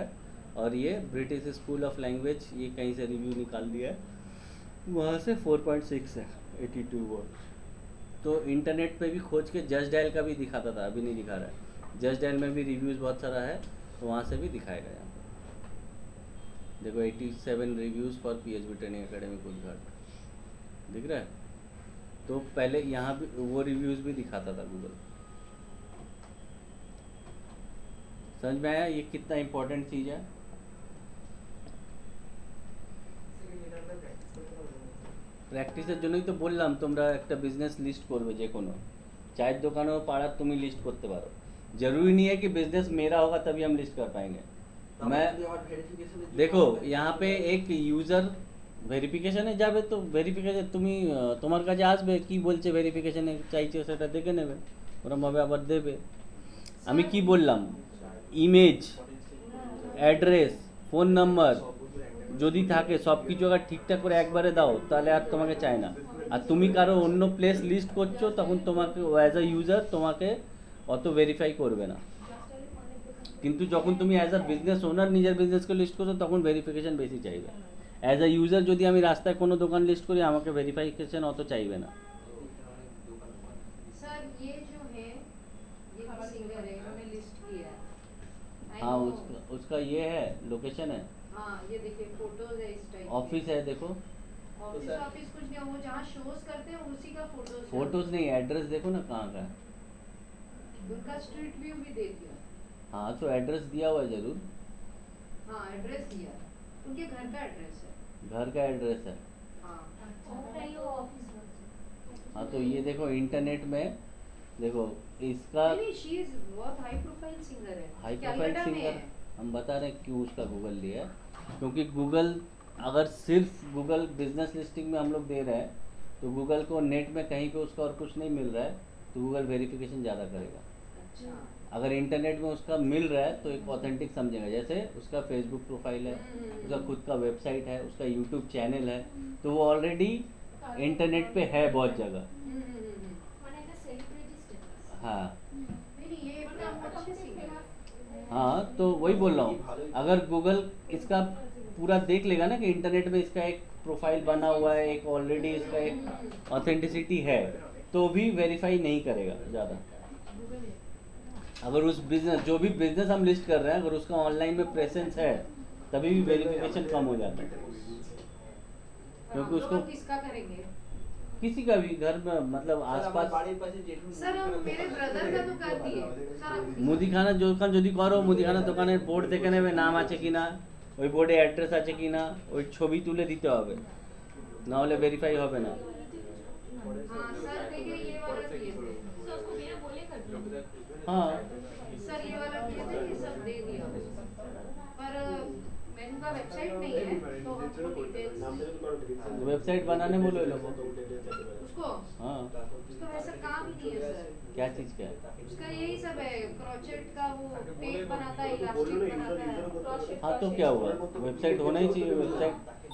और ये ब्रिटिश स्कूल ऑफ लैंग्वेज ये कहीं से रिव्यू निकाल दिया है, वहाँ से 4.6 है 82 वोट। तो इंटरनेट पे भी खोज के जस्ट डायल का भी दिखाता था, अभी नहीं दिखा रहा है, जस्ट डायल में भी रिव्यूज़ बहुत सारा है, तो वहाँ से भी दिखाएगा। यहाँ पे देखो 87 reviews for PHB training academy Kulghat दिख रहा है, तो पहले यहाँ भी वो रिव्यूज़ भी दिखाता था गूगल। समझ में आया ये कितना इम्पोर्टेंट चीज़ है? প্র্যাকটিসের জন্যই তো বললাম তোমরা একটা বিজনেস লিস্ট করবে, যে কোনো চায়ের দোকানেও পাড়ার তুমি লিস্ট করতে পারো, जरूरी नहीं है कि बिजनेस मेरा होगा तभी हम लिस्ट कर पाएंगे। मैं देखो यहाँ पे एक यूज़र ভেরিফিকেশনে যাবে, তো ভেরিফিকেশন তুমি তোমার কাছে আসবে কি বলছে ভেরিফিকেশনে চাইছে সেটা দেখে নেবে, ওরমভাবে আবার দেবে। আমি কি বললাম, ইমেজ, অ্যাড্রেস, ফোন নাম্বার যদি থাকে সব কিছু আবার ঠিকঠাক করে একবারে দাও তাহলে আর তোমাকে চায় না। আর তুমি কারো অন্য প্লেস লিস্ট করছো তখন তোমাকে অ্যাজ আ ইউজার তোমাকে অত ভেরিফাই করবে না, কিন্তু যখন তুমি অ্যাজ আ বিজনেস ওনার নিজের বিজনেসকে লিস্ট করছো তখন ভেরিফিকেশন বেশি চাইবে। অ্যাজ আ ইউজার যদি আমি রাস্তায় কোনো দোকান লিস্ট করি আমাকে ভেরিফিকেশন অত চাইবে না। सर ये जो है उसका ये है लोकेशन है, हाँ ये देखिए फोटोज है इस टाइप ऑफिस है देखो, ऑफिस ऑफिस कुछ नहीं है, वो जहाँ शोज करते हैं उसी का फोटोज फोटोज नहीं एड्रेस देखो ना कहाँ का है। उनका स्ट्रीट व्यू भी दे दिया। हाँ तो एड्रेस दिया हुआ है जरूर, हाँ एड्रेस दिया है, उनके घर का एड्रेस है। घर का एड्रेस है। हाँ हाँ तो ये देखो इंटरनेट में देखो इसका नहीं शी इज बहुत हाई प्रोफाइल सिंगर है, हाई प्रोफाइल कनाडा में सिंगर, है। हम बता रहे हैं क्यों उसका गूगल लिया है, क्योंकि गूगल अगर सिर्फ गूगल बिजनेस लिस्टिंग में हम लोग दे रहे हैं तो गूगल को नेट में कहीं पे उसका और कुछ नहीं मिल रहा है तो गूगल वेरिफिकेशन ज़्यादा करेगा। अच्छा अगर इंटरनेट में उसका मिल रहा है तो एक ऑथेंटिक समझेगा, जैसे उसका फेसबुक प्रोफाइल है, उसका खुद का वेबसाइट है, उसका यूट्यूब चैनल है, तो वो ऑलरेडी इंटरनेट पे है बहुत जगह। हाँ नहीं ये एकदम अच्छे सिंगर है। हाँ तो वही बोल रहा हूँ, अगर गूगल इसका पूरा देख लेगा ना कि इंटरनेट में इसका एक प्रोफाइल बना हुआ है, एक ऑलरेडी इसका एक ऑथेंटिसिटी है, तो भी वेरीफाई नहीं करेगा ज़्यादा। अगर उस बिजनेस जो भी बिजनेस हम लिस्ट कर रहे हैं अगर उसका ऑनलाइन में प्रेजेंस है तभी भी वेरिफिकेशन कम हो जाता है, क्योंकि उसको किसका करेंगे? किसी का भी घर में मतलब आसपास सर हम मेरे ब्रदर का तो कर दिए सर। মুদিখানা দোকান যদি করো মুদিখানা দোকানের বোর্ড দেখে নেবে নাম আছে কিনা, ওই বোর্ডে অ্যাড্রেস আছে কিনা, ওই ছবি তুলে দিতে হবে, না হলে ভেরিফাই হবে না। हाँ सर देखिए ये वाला दिए थे। सो उसको बिना बोले कर दिया। हाँ सर ये वाला दिए थे, ये सब दे दिया पर मेनू का वेबसाइट नहीं है तो हमको डिटेल्स वेबसाइट बनाने बोलो ये लोगों को। उसको हाँ उसका वैसा काम ही नहीं है सर। क्या चीज़ का है? उसका यही सब है, क्रोचेट का वो टेप बनाता है, इलास्टिक बनाता है, crochet हाँ तो क्या हुआ, वेबसाइट होना ही चाहिए।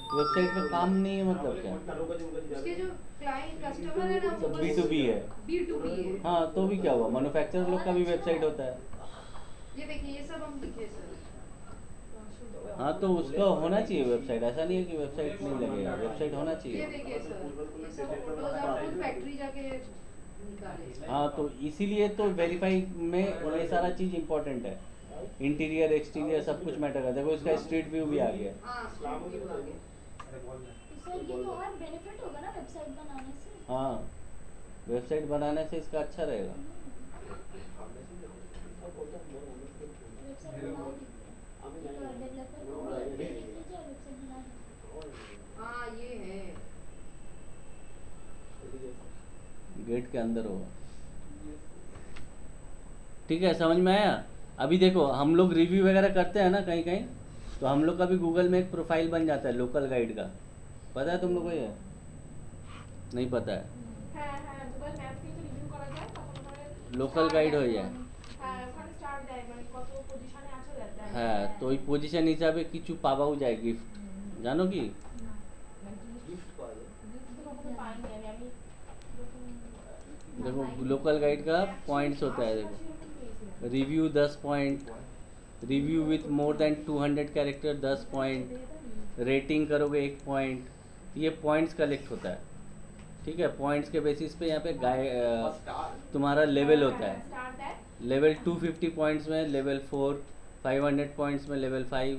वेबसाइट का काम नहीं है मतलब क्या, उसके जो क्लाइंट कस्टमर है ना वो बस B2B है। B2B है। हाँ तो भी क्या हुआ, मैन्युफैक्चरर लोग का भी वेबसाइट होता है। ये देखिए ये सब हम लिखे सर। हाँ तो उसका होना चाहिए वेबसाइट, ऐसा नहीं है कि वेबसाइट नहीं लगेगा, वेबसाइट होना ये चाहिए। देखिए सर ये सब फोटोज आप खुद फैक्ट्री जाके निकाले। हाँ तो इसीलिए तो वेरीफाई में ये सारा चीज़ इम्पोर्टेंट है, इंटीरियर एक्सटीरियर सब कुछ मैटर करता है। देखो इसका स्ट्रीट व्यू भी आ गया। हाँ स्ट्रीट व्यू आ गया। सर ये तो और बेनिफिट होगा ना वेबसाइट बनाने से। हाँ वेबसाइट बनाने से इसका अच्छा रहेगा। वेबसाइट बना दी डेवलपर को भी देख लीजिए वेबसाइट बना दी। हाँ ये है गेट के अंदर होगा। ठीक है समझ में आया। अभी देखो हम लोग रिव्यू वगैरह करते हैं ना कहीं कहीं, तो हम लोग का भी गूगल में एक प्रोफाइल बन जाता है लोकल गाइड का, पता है तुम लोग को? ये नहीं पता है? হ্যাঁ হ্যাঁ গুগল ম্যাপ থেকে রিভিউ করা যায় তখন ওখানে লোকাল গাইড হয়ে যায়। হ্যাঁ ওখানে স্টার দেয় মানে কত পজিশনে আছো দেয়। হ্যাঁ তো ওই পজিশন হিসাবে কিছু পাওয়াও যায় গিফট, জানো কি? গিফট পাওয়া যায়। তো কখনো পাইনি আমি আমি देखो लोकल गाइड का पॉइंट्स होता है, देखो review 10 point, review with more than 200 character 10 point, rating करोगे 1 पॉइंट, ये पॉइंट्स कलेक्ट होता है। ठीक है पॉइंट्स के बेसिस पे यहाँ पे तुम्हारा लेवल होता है। স্টার দেয়। लेवल 250 पॉइंट्स में लेवल 4, 500 पॉइंट्स में लेवल 5,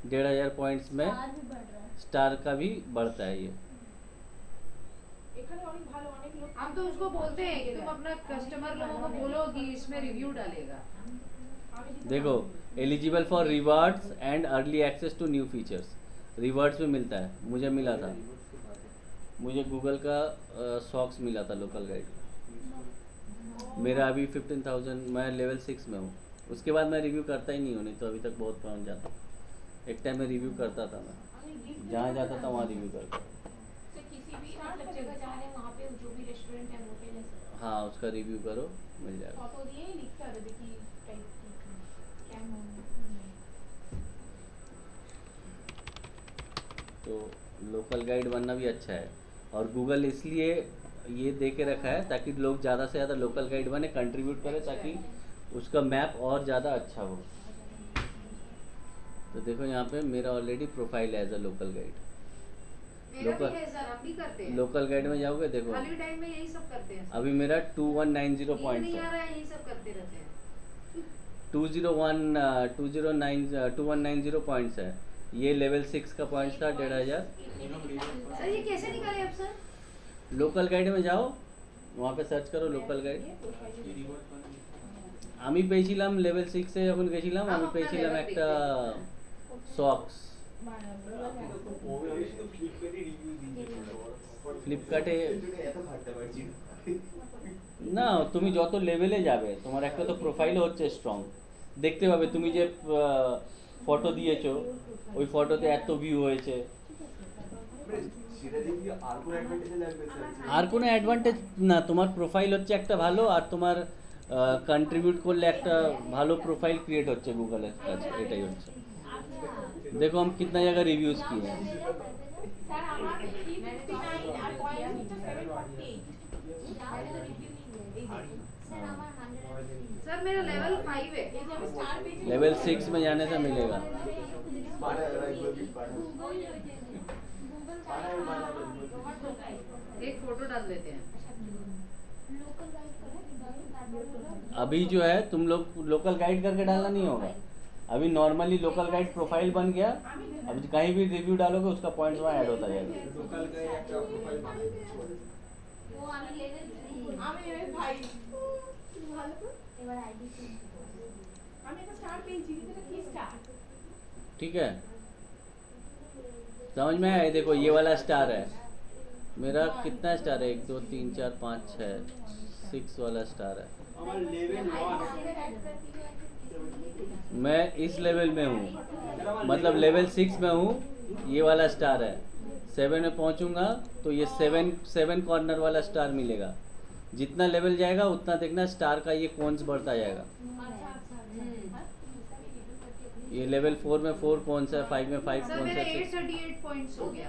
1500 पॉइंट्स में स्टार भी बढ़ रहा है। स्टार का भी बढ़ता है ये। এখানে অনেক ভালো অনেক লোক हम तो उसको बोलते हैं कि तुम अपना कस्टमर लोगों को बोलो कि इसमें रिव्यू डालेगा। আমি যদি देखो eligible for rewards and early access to new features, rewards भी मिलता है, मुझे मिला था, मुझे गूगल का सॉक्स मिला था लोकल गाइड, मेरा अभी 15,000, मैं लेवल 6 में हूँ। उसके बाद मैं रिव्यू करता ही नहीं हूँ, नहीं तो अभी तक बहुत पहुँच जाता। एक टाइम में रिव्यू करता था मैं, আমি gift जहाँ जाता था वहाँ रिव्यू करता था। से किसी भी मतलब जगह जा रहे हैं वहाँ पे जो भी रेस्टोरेंट है होटल है सब हाँ उसका रिव्यू करो मिल जाएगा। ফটো দিয়ে লিখতে হবে যে কি টাইপ কেমন। तो लोकल गाइड बनना भी अच्छा है, और गूगल इसलिए ये दे के रखा है ताकि लोग ज़्यादा से ज़्यादा लोकल गाइड बने, कंट्रीब्यूट करें ताकि उसका मैप और ज़्यादा अच्छा हो। तो देखो यहाँ पे मेरा ऑलरेडी प्रोफाइल है एज अ लोकल गाइड। मेरा भी है सर, हम भी करते हैं। लोकल गाइड में जाओगे देखो खाली टाइम में यही सब करते हैं। अभी मेरा 2190 नींद पॉइंट्स नहीं आ है। रहा है यही सब करते रहते हैं। 2190 पॉइंट्स है। ये लेवल 6 का पॉइंट्स था 1500। सर ये कैसे निकाले अब सर? लोकल गाइड में जाओ, वहाँ पे सर्च करो लोकल গাইড। আমি পেয়েছিলাম লেভেল 6 এ যখন গেছিলাম আমি পেয়েছিলাম একটা সক্স। আমি শুধু ফ্লিপকার্টে রিভিউ দিয়েছি, ফ্লিপকার্টে এত ঘাটতে পারছি না। না, তুমি যত লেভেলে যাবে তোমার একটা তো প্রোফাইলও হচ্ছে স্ট্রং, দেখতে পাবে তুমি যে ফটো দিয়েছো ওই ফটোতে এত ভিউ হয়েছে। সেটা দেখি আর কোনো অ্যাডভান্টেজ লাগবে স্যার? আর কোনো অ্যাডভান্টেজ না, তোমার প্রোফাইল হচ্ছে একটা ভালো, আর তোমার কন্ট্রিবিউট করলে একটা ভালো প্রোফাইল ক্রিएट হচ্ছে গুগলের কাছে, এটাই হচ্ছে। देखो हम कितना जगह रिव्यूज किए हैं। স্যার আমার 359 আর পয়েন্ট হচ্ছে 748 सर हमारा 103 सर मेरा लेवल 5 है। এই যে আমি স্টার পেয়েছি लेवल 6 में जाने से मिलेगा। एक फोटो डाल देते हैं। लोकल गाइड करें अभी जो है तुम लोग लोकल गाइड करके डालना नहीं होगा, अभी नॉर्मली लोकल गाइड प्रोफाइल बन गया, अब कहीं भी रिव्यू डालोगे उसका पॉइंट्स वहाँ ऐड होता जाएगा। লোকাল গাইড একটা প্রোফাইল বানাই। वो আমি लेवल 3 আমি এর ভাই ভালো তো এবার আইডি চেঞ্জ আমি একটা স্টার পেয়েছি কিন্তু এটা কি স্টার ठीक है, समझ में आया? ये देखो ये वाला स्टार है मेरा, कितना स्टार है? 1 2 3 4 5 6 6 वाला स्टार है। আমার লেভেল 1 मैं इस लेवल में हूँ, मतलब लेवल 6 में हूँ, ये वाला स्टार है। 7 में पहुँचूंगा तो ये 7 कॉर्नर वाला स्टार मिलेगा। जितना लेवल जाएगा उतना देखना स्टार का ये कोन्स बढ़ता जाएगा। ये लेवल 4 में 4 कोन्स है, 5 में 5 सर कोन्स मेरा है, 838 पॉइंट्स हो गया,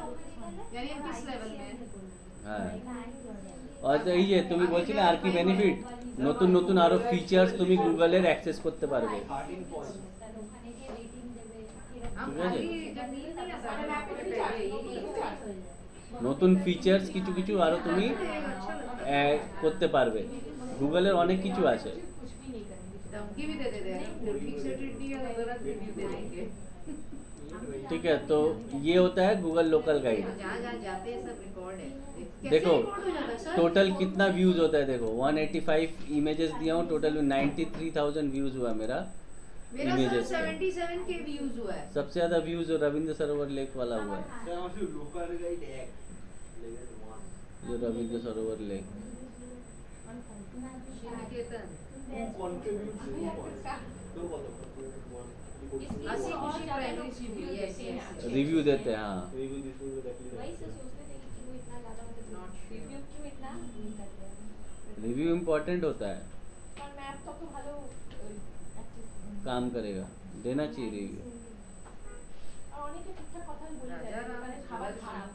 यानी हम किस लेवल में हैं? হ্যাঁ। আর তো এই যে তুমি বলছিলে আর কি বেনিফিট, নতুন নতুন আরো ফিচার্স তুমি গুগলের অ্যাক্সেস করতে পারবে। 13 পয়েন্ট। हम ठीक है जी। खाली जमीन नहीं है सर, मैप पे भी चार्ज নতুন ফিচার্স কিছু কিছু আরো তুমি করতে পারবে, গুগলের অনেক কিছু আছে। धमकी भी दे देते हैं, फिक्सेटेड नहीं है तो गलत रिव्यू दे देंगे। ठीक है, तो ये होता है गूगल लोकल गाइड। जहाँ जहाँ जाते हैं सब रिकॉर्ड है। कैसे देखो रिकॉर्ड हो जाता है सर? टोटल कितना व्यूज होता है, देखो 185 इमेजेस दिया हूँ, टोटल 93,000 व्यूज हुआ मेरा मेरा सर images का। 77 के व्यूज हुआ है। सबसे ज्यादा व्यूज रविंद्र सरोवर लेक वाला हुआ है, স্যার আমার শুধু লোকাল গাইড 1 লেভেল 1। जो रविंद्र सरोवर लेक। निकेतन কন্ট্রিবিউট তো কত 1 अस्सी खुशी primary school, yes yes review देते हैं, हाँ। रिव्यू दिस विल देखली वही से सोचते थे कि क्यों इतना ज्यादा Not रिव्यू क्यों इतना नहीं करते हैं। रिव्यू इम्पोर्टेंट होता है, কারণ ম্যাপ তত ভালো काम करेगा, देना चाहिए रिव्यू। আর অনেকে ঠিকঠাক কথা বলে রাজা যায় রাম মানে খাবার সুভাষ খারাপ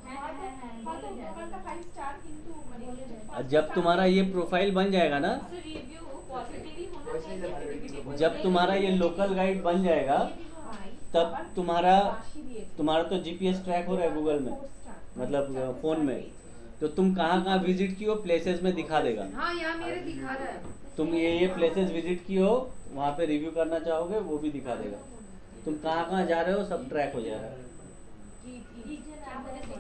হ্যাঁ, হয়তো হ্যাঁ, হ্যাঁ, হয়তো বলে যায়। দোকানটা 5 স্টার কিন্তু মানে और जब तुम्हारा ये प्रोफाइल बन जाएगा ना, सर रिव्यू पॉजिटिव ही होना चाहिए या फिर नेगेटिव? जब तुम्हारा ये लोकल गाइड बन जाएगा तब तुम्हारा तो जीपीएस ट्रैक हो रहा है गूगल में, मतलब फोन में, तो तुम कहाँ कहाँ विजिट की हो प्लेसेस में दिखा देगा। हाँ यहाँ मेरे दिखा रहा है। तुम ये प्लेसेस विजिट की हो, वहाँ पे रिव्यू करना चाहोगे वो भी दिखा देगा, तुम कहाँ कहाँ जा रहे हो सब ट्रैक हो जाएगा।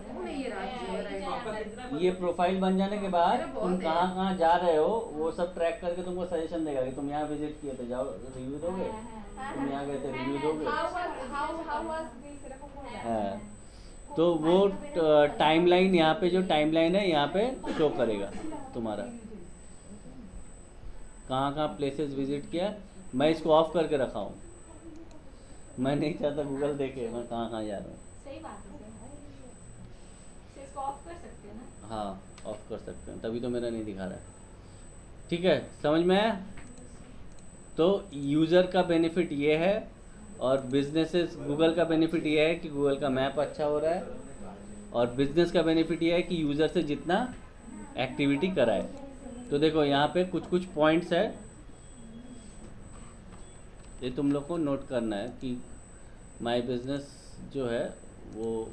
वो नहीं ये राज्य आपका कितना ये प्रोफाइल बन जाने के बाद मेरा बहुत तुम है। कहाँ कहाँ जा रहे हो वो सब ट्रैक करके तुमको सजेशन देगा कि तुम यहाँ विजिट किए थे, जाओ रिव्यू दोगे, तुम यहाँ गए थे रिव्यू दोगे। how was this এরকম করে দেয়। हाँ, तो वो टाइमलाइन यहाँ पे जो टाइमलाइन है यहाँ पे शो करेगा तुम्हारा कहाँ कहाँ प्लेसेस विजिट किया। मैं इसको ऑफ करके रखा हूँ, मैं नहीं चाहता गूगल देखे मैं कहाँ कहाँ जा रहा हूँ। सही बात है सर। सर इसको ऑफ कर सकते हैं ना? हाँ ऑफ कर सकते हैं, तभी तो मेरा नहीं दिखा रहा है। ठीक है, समझ में आया? तो यूज़र का बेनिफिट ये है, और बिजनेसेस गूगल का बेनिफिट ये है कि गूगल का मैप अच्छा हो रहा है, और बिजनेस का बेनिफिट ये है कि यूज़र से जितना एक्टिविटी कराए। तो देखो यहाँ पे कुछ कुछ पॉइंट्स है, ये तुम लोग को नोट करना है कि माय बिजनेस जो है वो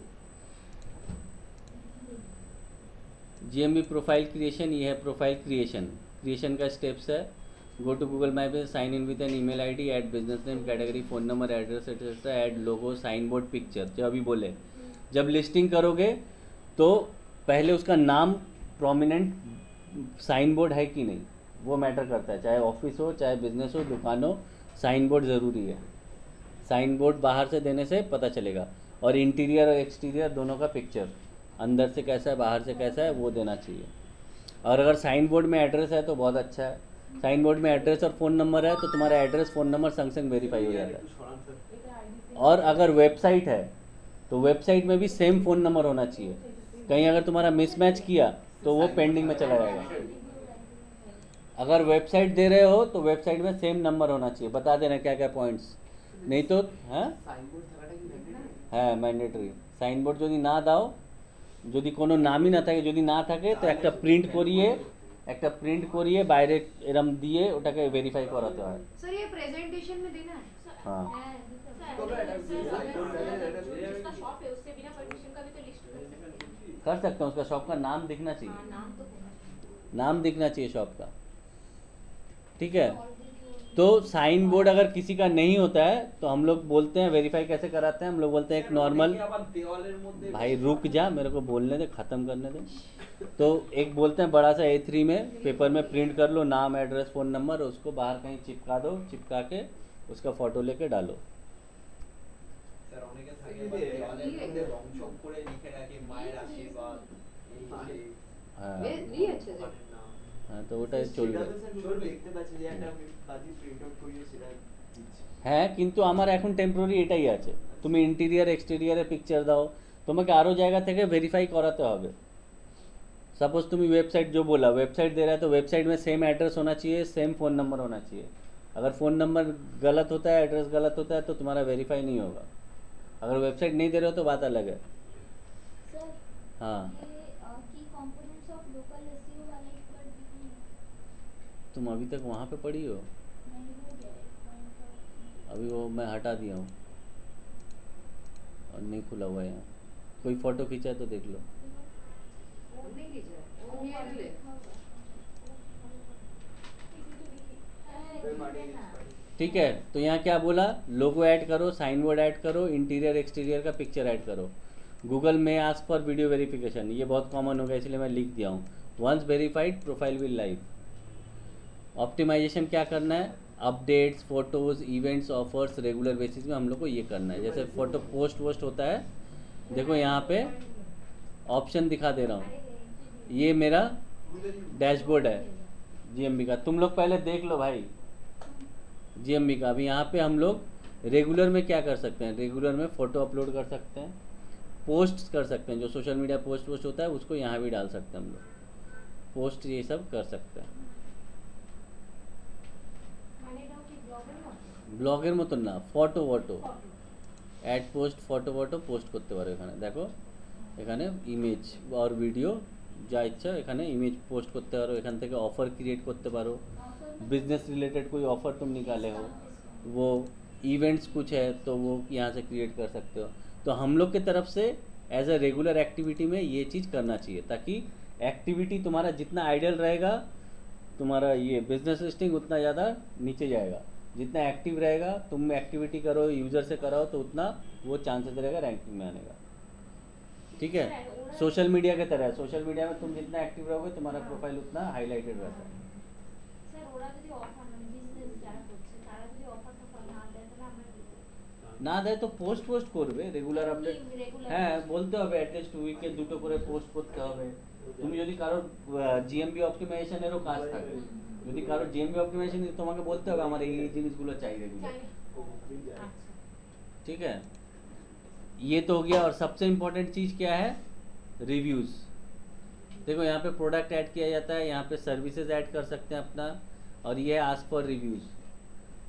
जीएमबी प्रोफाइल क्रिएशन, ये है प्रोफाइल क्रिएशन का स्टेप्स है। Go to Google map, sign in with an email ID, add business name, category, phone number, address etcetera, add logo, sign board, picture. जो अभी बोले, जब लिस्टिंग करोगे तो पहले उसका नाम प्रोमिनेंट साइन बोर्ड है कि नहीं, वो मैटर करता है। चाहे ऑफिस हो, चाहे बिजनेस हो, दुकान हो, साइन बोर्ड ज़रूरी है। साइन बोर्ड बाहर से देने से पता चलेगा। और इंटीरियर और एक्सटीरियर दोनों का पिक्चर, अंदर से कैसा है बाहर से कैसा है, वो देना चाहिए। और अगर साइन बोर्ड में एड्रेस है तो बहुत अच्छा है। साइन बोर्ड में एड्रेस और फ़ोन नंबर है तो तुम्हारा एड्रेस फ़ोन नंबर संग संग वेरीफाई हो जाता है। और अगर वेबसाइट है तो वेबसाइट में भी सेम फ़ोन नंबर होना चाहिए। कहीं अगर तुम्हारा मिसमैच किया तो वो पेंडिंग में चला जाएगा। अगर वेबसाइट दे रहे हो तो वेबसाइट में सेम नंबर होना चाहिए। बता देना क्या क्या पॉइंट्स, नहीं तो हाँ হ্যাঁ ম্যান্ডেটরি। সাইনবোর্ড যদি না দাও, যদি কোনো নামই না থাকে, যদি না থাকে তো একটা প্রিন্ট করিয়ে বাইরে এরম দিয়ে ওটাকে ভেরিফাই করাতে হয়। सर ये प्रेजेंटेशन में देना है। हाँ जिसका शॉप है उससे बिना परमिशन का भी तो लिस्ट कर सकते हैं। कर सकते हैं, उसका शॉप का नाम दिखना हाँ, चाहिए, नाम तो होना चाहिए। नाम दिखना चाहिए शॉप का। ठीक है, तो साइन बोर्ड अगर किसी का नहीं होता है तो हम लोग बोलते हैं, वेरीफाई कैसे कराते हैं, हम लोग बोलते हैं एक नॉर्मल, भाई रुक जा मेरे को बोलने दे, ख़त्म करने दे। तो एक बोलते हैं बड़ा सा A3 में पेपर में प्रिंट कर लो, नाम, एड्रेस, फ़ोन नंबर, उसको बाहर कहीं चिपका दो, चिपका के उसका फ़ोटो लेके डालो। স্যার অনেকে থাকে আবার দেওয়ালের মধ্যে রং চক করে লিখে রাখে মায়ের আশীর্বাদ এই সেই हाँ ये अच्छे से ওখানের নাম। हाँ, তো ওটাই চলবে। দেখতে পাচ্ছি যে একটা বাজি প্রিন্ট আউট করিয়ে সেটা দিচ্ছি। হ্যাঁ, কিন্তু আমার এখন টেম্পোরারি এটাই আছে। তুমি ইন্টেরিয়ার এক্সটেরিয়ারে পিকচার দাও, তোমাকে আরও জায়গা থেকে वेरीफाई कराते হবে। सपोज तुम्हें वेबसाइट जो बोला, वेबसाइट दे रहा है तो वेबसाइट में सेम एड्रेस होना चाहिए, सेम फ़ोन नंबर होना चाहिए। अगर फ़ोन नंबर गलत होता है, एड्रेस गलत होता है तो तुम्हारा वेरीफाई नहीं होगा। अगर वेबसाइट नहीं दे रहे हो तो बात अलग है। सर हाँ, ये की कंपोनेंट्स ऑफ लोकल एसईओ वाला एक बार दिखाइए। तुम अभी तक वहाँ पे पढ़ी हो? नहीं हो गया एक पॉइंट का। अभी वो मैं हटा दिया हूँ और नहीं खुला हुआ है यहाँ। कोई फ़ोटो खींचा है तो देख लो। नहीं कीजिए वो ये ले ठीक है, तो यहाँ क्या बोला, लोगो ऐड करो, साइन बोर्ड ऐड करो, इंटीरियर एक्सटीरियर का पिक्चर ऐड करो। गूगल में आस्क फॉर वीडियो वेरिफिकेशन, ये बहुत कॉमन हो गया इसलिए मैं लिख दिया हूँ। Once verified profile will live. Optimization क्या करना है, updates, photos, events, offers regular basis में हम लोग को ये करना है। जैसे फ़ोटो पोस्ट वोस्ट होता है, देखो यहाँ पे ऑप्शन दिखा दे रहा हूँ, ये मेरा डैशबोर्ड है GMB का। तुम लोग पहले देख लो भाई GMB का। अभी यहाँ पे हम लोग रेगुलर में क्या कर सकते हैं, रेगुलर में फ़ोटो अपलोड कर सकते हैं, पोस्ट कर सकते हैं, जो सोशल मीडिया पोस्ट होता है उसको यहाँ भी डाल सकते हैं हम लोग, पोस्ट ये सब कर सकते हैं। ব্লগের মতন না, photo add post photo post করতে পারো। এখানে দেখো, এখানে ইমেজ আর ভিডিও যা ইচ্ছা এখানে ইমেজ পোस्ट করতে পারো। এখান থেকে ऑफर क्रिएट করতে पारो, बिजनेस रिलेटेड कोई ऑफर तुम निकाले हो, वो इवेंट्स कुछ है तो वो यहाँ से क्रिएट कर सकते हो। तो हम लोग की तरफ से एज अ रेगुलर एक्टिविटी में ये चीज़ करना चाहिए, ताकि एक्टिविटी तुम्हारा जितना आइडियल रहेगा, तुम्हारा ये बिजनेस लिस्टिंग उतना ज़्यादा नीचे जाएगा। जितना एक्टिव रहेगा, तुम एक्टिविटी करो, यूज़र से कराओ, तो उतना वो चांसेस रहेगा रैंकिंग में आने का। ठीक है, सोशल मीडिया की तरह है। सोशल मीडिया में तुम जितना एक्टिव रहोगे तुम्हारा प्रोफाइल उतना हाईलाइटेड रहता है। স্যার ওরা যদি অফার মানে বিজনেস যারা করছে তারা যদি অফারটা না দেয় তাহলে আমরা কি করব? না দেয় তো পোস্ট করবে, রেগুলার আপডেট। হ্যাঁ, বলতে হবে অ্যাটলিস্ট উইকে 2টো করে পোস্ট করতে হবে। তুমি যদি কারোর GMB অপটিমাইজেশনেরও কাজ থাকে, যদি কারোর GMB অপটিমাইজেশন তোমাকে বলতে হবে আমার এই জিনিসগুলো চাই রেগুলার। ठीक है, ये तो हो गया। और सबसे इम्पोर्टेंट चीज़ क्या है, रिव्यूज़। देखो यहाँ पे प्रोडक्ट ऐड किया जाता है, यहाँ पे सर्विसेज ऐड कर सकते हैं अपना, और ये आस्क फॉर रिव्यूज़।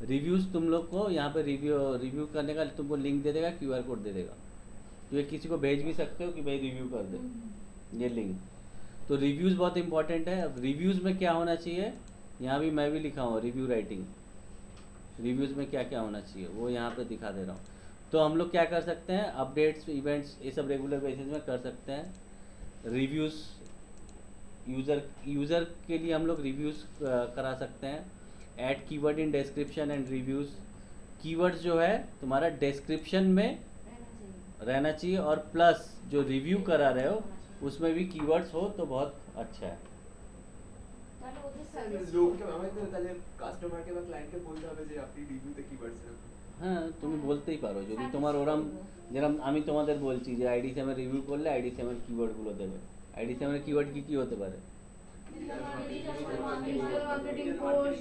रिव्यूज़ तुम लोग को यहाँ पे रिव्यू करने का तुमको लिंक दे देगा, QR कोड दे देगा, तो ये किसी को भेज भी सकते हो कि भाई रिव्यू कर दे, ये लिंक। तो रिव्यूज़ बहुत इंपॉर्टेंट है। अब रिव्यूज़ में क्या होना चाहिए, यहाँ भी मैं भी लिखा हूँ रिव्यू राइटिंग। रिव्यूज़ में क्या क्या होना चाहिए वो यहाँ पे दिखा दे रहा हूँ। तो हम लोग क्या कर सकते हैं, अपडेट्स, इवेंट्स, ये सब रेगुलर बेसिस में कर सकते हैं। रिव्यूज़ यूज़र के लिए हम लोग रिव्यूज़ करा सकते हैं। Add keyword in description and reviews. Keywords जो है तुम्हारा डिस्क्रिप्शन में रहना चाहिए और प्लस जो रिव्यू करा रहे हो उसमें भी कीवर्ड्स हो तो बहुत अच्छा है। লোককে আমার তো তাহলে কাস্টমারকে বা ক্লায়েন্টকে বলতে হবে যে আপনি রিভিউতে কিওয়ার্ডস রাখুন। হ্যাঁ তুমি বলতেই পারো যদি তোমার ওরম যেরকম আমি তোমাদের বলছি যে আইডিসিএম এর রিভিউ করলে আইডিসিএম এর কিওয়ার্ডগুলো দেবে। আইডিসিএম এর কিওয়ার্ড কি কি হতে পারে?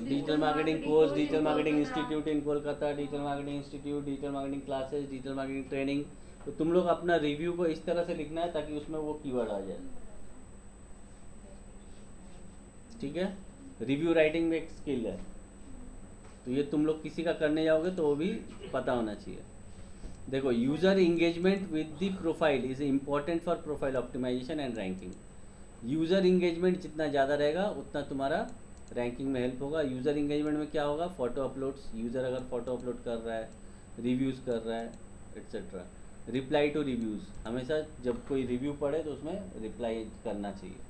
Digital marketing course, digital marketing institute in Kolkata, digital marketing institute, digital marketing classes, digital marketing training. तो तुम लोग अपना रिव्यू को इस तरह से लिखना है ताकि उसमें वो कीवर्ड आ जाए। ठीक है, रिव्यू राइटिंग में एक स्किल है तो ये तुम लोग किसी का करने जाओगे तो वो भी पता होना चाहिए। देखो user engagement with the profile is important for profile optimization and ranking. User engagement जितना ज़्यादा रहेगा उतना तुम्हारा रैंकिंग में हेल्प होगा। यूज़र इंगेजमेंट में क्या होगा? फ़ोटो अपलोड्स, यूज़र अगर फ़ोटो अपलोड कर रहा है, रिव्यूज़ कर रहा है एट्सेट्रा। रिप्लाई टू रिव्यूज़, हमेशा जब कोई रिव्यू पढ़े तो उसमें रिप्लाई करना चाहिए,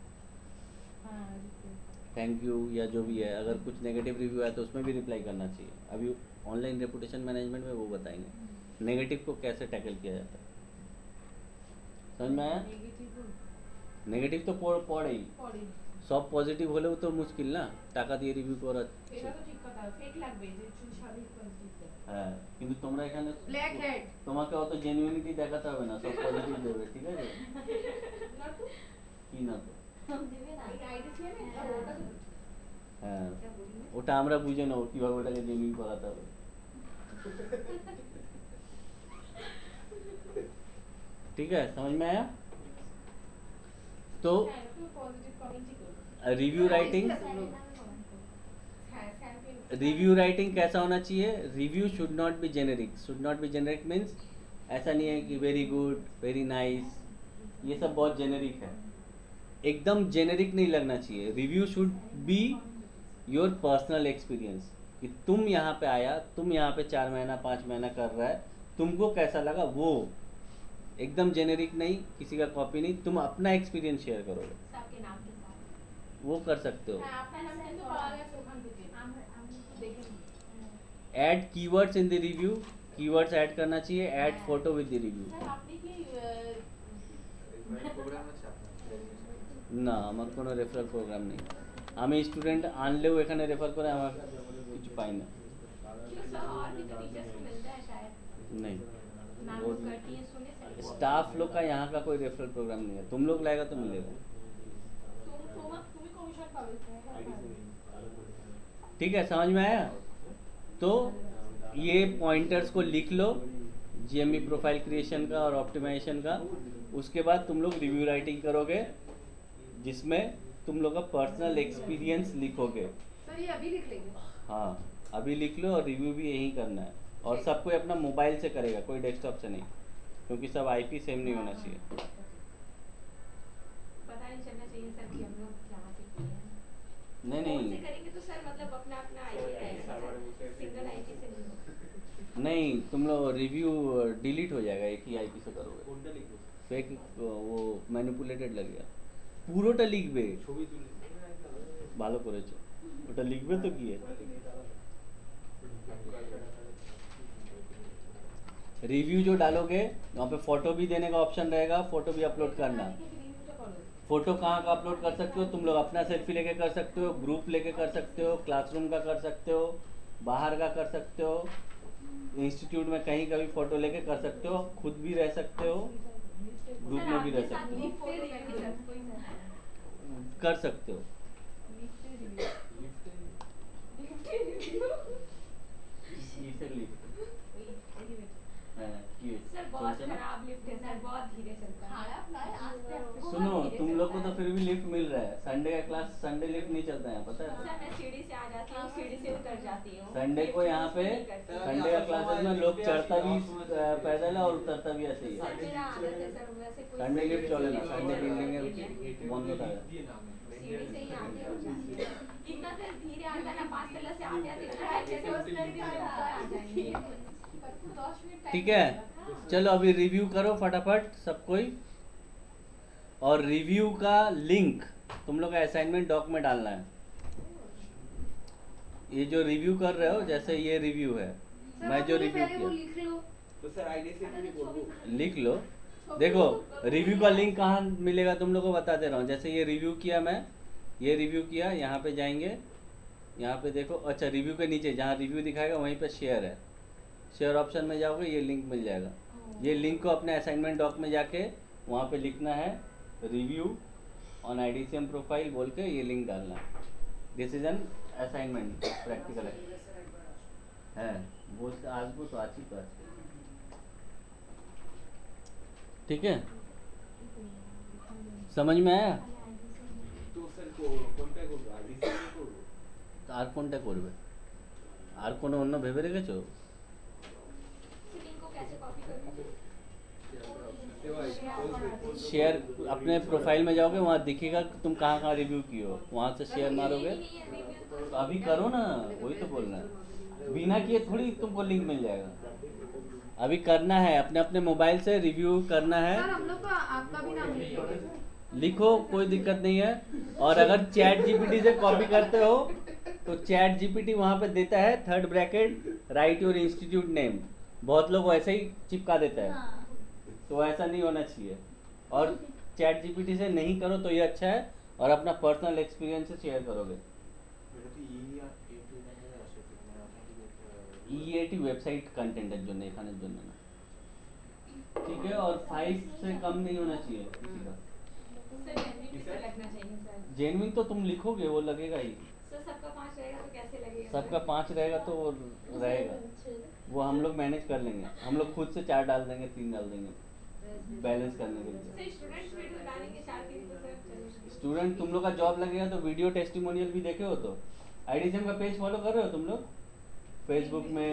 थैंक यू या जो भी है। अगर कुछ नेगेटिव रिव्यू है तो उसमें भी रिप्लाई करना चाहिए। अभी ऑनलाइन रेपुटेशन मैनेजमेंट में वो बताएंगे नेगेटिव को कैसे टैकल किया जाता है। समझ में आया? নেগেটিভ তো পড়েই, সব পজিটিভ হলেও তো মুশকিল না টাকা দিয়ে রিভিউ করা। এটা তো ঠিক কথা, ফেক লাগবে যে স্বাভাবিক পজিটিভ। হ্যাঁ কিন্তু তোমরা এখানে ব্ল্যাক হেড তোমাকে অত জেনুইনিটি দেখাতে হবে না, সব পজিটিভ দেবে, ঠিক আছে? না তো কি না তো দেবে না এই আইডিসিএম এ ওটা তো হ্যাঁ ওটা আমরা বুঝে নেবো কিভাবে ওটাকে জেনুইন করাতে হবে। ठीक है, समझ में आया? तो হ্যাঁ একটু পজিটিভ কমেন্টই করব। रिव्यू राइटिंग, হ্যাঁ স্যাম্পল रिव्यू राइटिंग कैसा होना चाहिए? Review should not be generic. Should not be generic means ऐसा नहीं है कि वेरी गुड, वेरी नाइस, ये सब बहुत जेनेरिक है। एकदम जेनेरिक नहीं लगना चाहिए। Review should be your personal experience कि तुम यहाँ पे आया, तुम यहाँ पे 4 महीना 5 महीना कर रहा है, तुमको कैसा लगा, वो एकदम जेनेरिक नहीं, किसी का कॉपी नहीं, तुम अपना एक्सपीरियंस शेयर करोगे, सबके नाम के साथ वो कर सकते हो। হ্যাঁ আপনার নাম কিন্তু পাওয়া গেছে ওখান থেকে দেখেন। Add keywords in the review, keywords add करना चाहिए। Add photo with the review. Sir আপনি কি প্রোগ্রাম আছে আপনার? না আমার কোনো রেফারেল প্রোগ্রাম নেই। আমি স্টুডেন্ট আনলেও এখানে রেফার করে আমার কিছু পাই না। क्यों सर और भी तो टीचर्स को मिलता है शायद, नहीं, मैम लोग करती हैं सुने सर। स्टाफ लोग का यहाँ का कोई रेफरल प्रोग्राम नहीं है। तुम लोग लाएगा तो मिलेगा। তুমি কমিশন পাবে। ठीक है, समझ में आया? तो ये पॉइंटर्स को लिख लो जीएमई प्रोफाइल क्रिएशन का और ऑप्टिमाइजेशन का। उसके बाद तुम लोग रिव्यू राइटिंग करोगे जिसमें तुम लोग का पर्सनल एक्सपीरियंस लिखोगे। सर ये अभी लिख लेंगे। हाँ अभी लिख लो और रिव्यू भी यही करना है और सब कोई अपना मोबाइल से करेगा, कोई डेस्कटॉप से नहीं, क्योंकि सब आईपी सेम नहीं होना चाहिए। पता नहीं चलना चाहिए सर कि हम लोग कहाँ से किए हैं। नहीं फोन से नहीं करेंगे तो सर मतलब अपना अपना आईडी रहेगा, सिंगल आईडी से नहीं होगा। नहीं, तुम लोग रिव्यू डिलीट हो जाएगा एक ही आईपी से करोगे, কোনটা লিখবো? फेक वो ম্যানিপুলেটেড লাগবে। পুরোটা লিখবে, ছবি তুলে ভালো করেছো, ওটা লিখবে তো কি है। रिव्यू जो डालोगे वहाँ पे फोटो भी देने का ऑप्शन रहेगा, फोटो भी अपलोड करना। फोटो कहाँ का अपलोड कर सकते हो? तुम लोग अपना सेल्फी लेके कर सकते हो, ग्रुप लेके कर सकते हो, क्लासरूम का कर सकते हो, बाहर का कर सकते हो, इंस्टीट्यूट में कहीं का भी फोटो लेके कर सकते हो, खुद भी रह सकते हो, ग्रुप में भी रह सकते हो, फोटो लेंगे सर कोई सर कर सकते हो। किसे लिफ्ट? हाँ, किए। सर बहुत चलते ना? खराब लिफ्ट है सर, बहुत धीरे चलता है। খারাপ নয় আস্তে আস্তে सुनो तुम लोग को तो फिर भी लिफ्ट मिल रहा है। संडे का क्लास, संडे लिफ्ट नहीं चलता है, पता है? सर मैं सीढ़ी से आ जाती हूँ, सीढ़ी से उतर जाती हूँ। संडे को यहाँ पे संडे का क्लासेस में लोग चढ़ता भी पैदल है और उतरता भी ऐसे ही है। सर मेरा आदत है सर, वैसे कोई संडे लिफ्ट चले ना, संडे बिल्डिंग बंद होता है। দিয়ে নাম सीढ़ी से ही आती हूँ। इतना देर धीरे आता है ना, 5 तला से आते आते इतना है जैसे उसमें भी ऊपर आ जाएंगे। 10 মিনিট ठीक है, चलो अभी रिव्यू करो फटाफट सब कोई। और रिव्यू का लिंक तुम लोग का असाइनमेंट डॉक में डालना है। ये जो रिव्यू कर रहे हो, जैसे ये रिव्यू है, सर, मैं जो अपने रिव्यू पहले वो किया लिख लो। तो सर आईडीसीएम भी बोलबो लिख लो। देखो रिव्यू का लिंक कहाँ मिलेगा तुम लोगों को बता दे रहा हूँ। जैसे ये रिव्यू किया, मैं ये रिव्यू किया, यहाँ पे जाएंगे, यहाँ पे देखो, अच्छा रिव्यू के नीचे जहाँ रिव्यू दिखाएगा वहीं पे शेयर है, शेयर ऑप्शन में जाओगे ये लिंक मिल जाएगा। ये लिंक को अपने असाइनमेंट डॉक में जाके वहाँ पे लिखना है रिव्यू ऑन IDCM प्रोफाइल बोल के ये लिंक डालना है। This is an assignment practical है वो आज वो तो आज ही तो आज ठीक है, समझ में आया? তো স্যার কোনটা করব আইডিসিএম করব আর কোনটা করবে? আর কোনো অন্য ভেবে রেখেছো? लिंक को कैसे कॉपी करूँ? शेयर अपने प्रोफाइल में जाओगे, वहाँ दिखेगा कि तुम कहाँ कहाँ रिव्यू किए हो, वहाँ से शेयर मारोगे तो अभी करो ना, वही तो बोलना है। बिना किए थोड़ी तुमको लिंक मिल जाएगा, अभी करना है, अपने अपने मोबाइल से रिव्यू करना है। सर हम लोग को आपका भी नाम लिखो। लिखो, कोई दिक्कत नहीं है। और अगर चैट जीपीटी से कॉपी करते हो तो चैट जीपीटी वहाँ पे देता है third bracket right your institute name, बहुत लोग वैसे ही चिपका देता है, हाँ। तो ऐसा नहीं होना चाहिए। और चैट जीपीटी से नहीं करो तो ये अच्छा है, और अपना पर्सनल एक्सपीरियंस से शेयर करोगे। EAT वेबसाइट कंटेंट है जो एखाने জন্য না, ठीक है। और 5 से कम नहीं होना चाहिए किसी का। सर जेन्युइन तो लगना चाहिए सर। जेन्युइन तो तुम लिखोगे वो लगेगा ही, सर सबका 5 रहेगा तो कैसे लगेगा? सबका 5 रहेगा तो वो रहेगा, वो हम लोग मैनेज कर लेंगे, हम लोग खुद से 4 डाल देंगे, 3 डाल देंगे बैलेंस करने के लिए। सर स्टूडेंट्स वीडियो डालेंगे 4-3 तो सर चलो। स्टूडेंट तुम लोग का जॉब लगेगा तो वीडियो टेस्टिमोनियल भी देखे हो तो IDCM का पेज फॉलो कर रहे हो तुम लोग, फेसबुक में,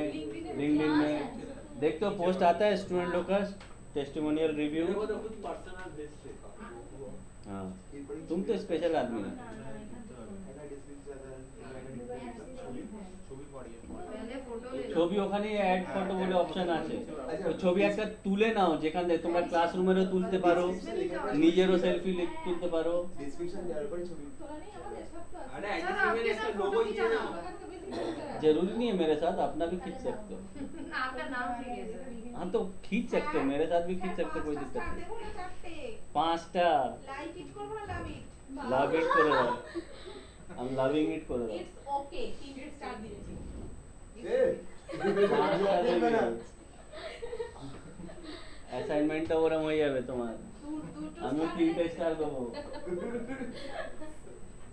लिंक्डइन में देखते हो पोस्ट आता है स्टूडेंट लोग का टेस्टिमोनियल रिव्यू। वो तो कुछ पर्सनल बेस्ड है। हाँ तुम तो स्पेशल आदमी हो। पहले फोटो ले लो। ছবি ওখানে অ্যাড ফটো বলে অপশন আছে, ওই ছবি একটা তুলে নাও, যেখানে তোমরা ক্লাসরুমেরও তুলতে পারো, নিজেরও সেলফি তুলতে পারো। ডেসক্রিপশন দেওয়ার পরে ছবি তোলা নেই আমাদের সব তো আছে। अरे सर, आईडीसीएम आपके में साथ इसका फोटो लोगो ही है खिंचाना ना। लोगों का भी दिखता है। जरूरी नहीं है मेरे साथ, अपना भी खींच सकते हो। आपका नाम ठीक है सर। हाँ तो खींच सकते हो, मेरे साथ भी खींच सकते हो, कोई পাঁচটা दिक्कत star नहीं। দেবো না চারটে? পাঁচটা লাইক ইট করবো না লাভ ইট? লাভ ইট করে দাও, আমি লাভিং ইট করে দাও। ইটস ওকে 3 স্টার দিয়েছি। অ্যাসাইনমেন্টটা ওরম হয়ে যাবে তোমার, দুটো আমি star 3টে স্টার দেবো।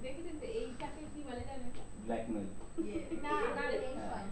দেখেছেন তো এইটাকে কি বলে জানেন? ব্ল্যাকমেল। না না হ্যাঁ।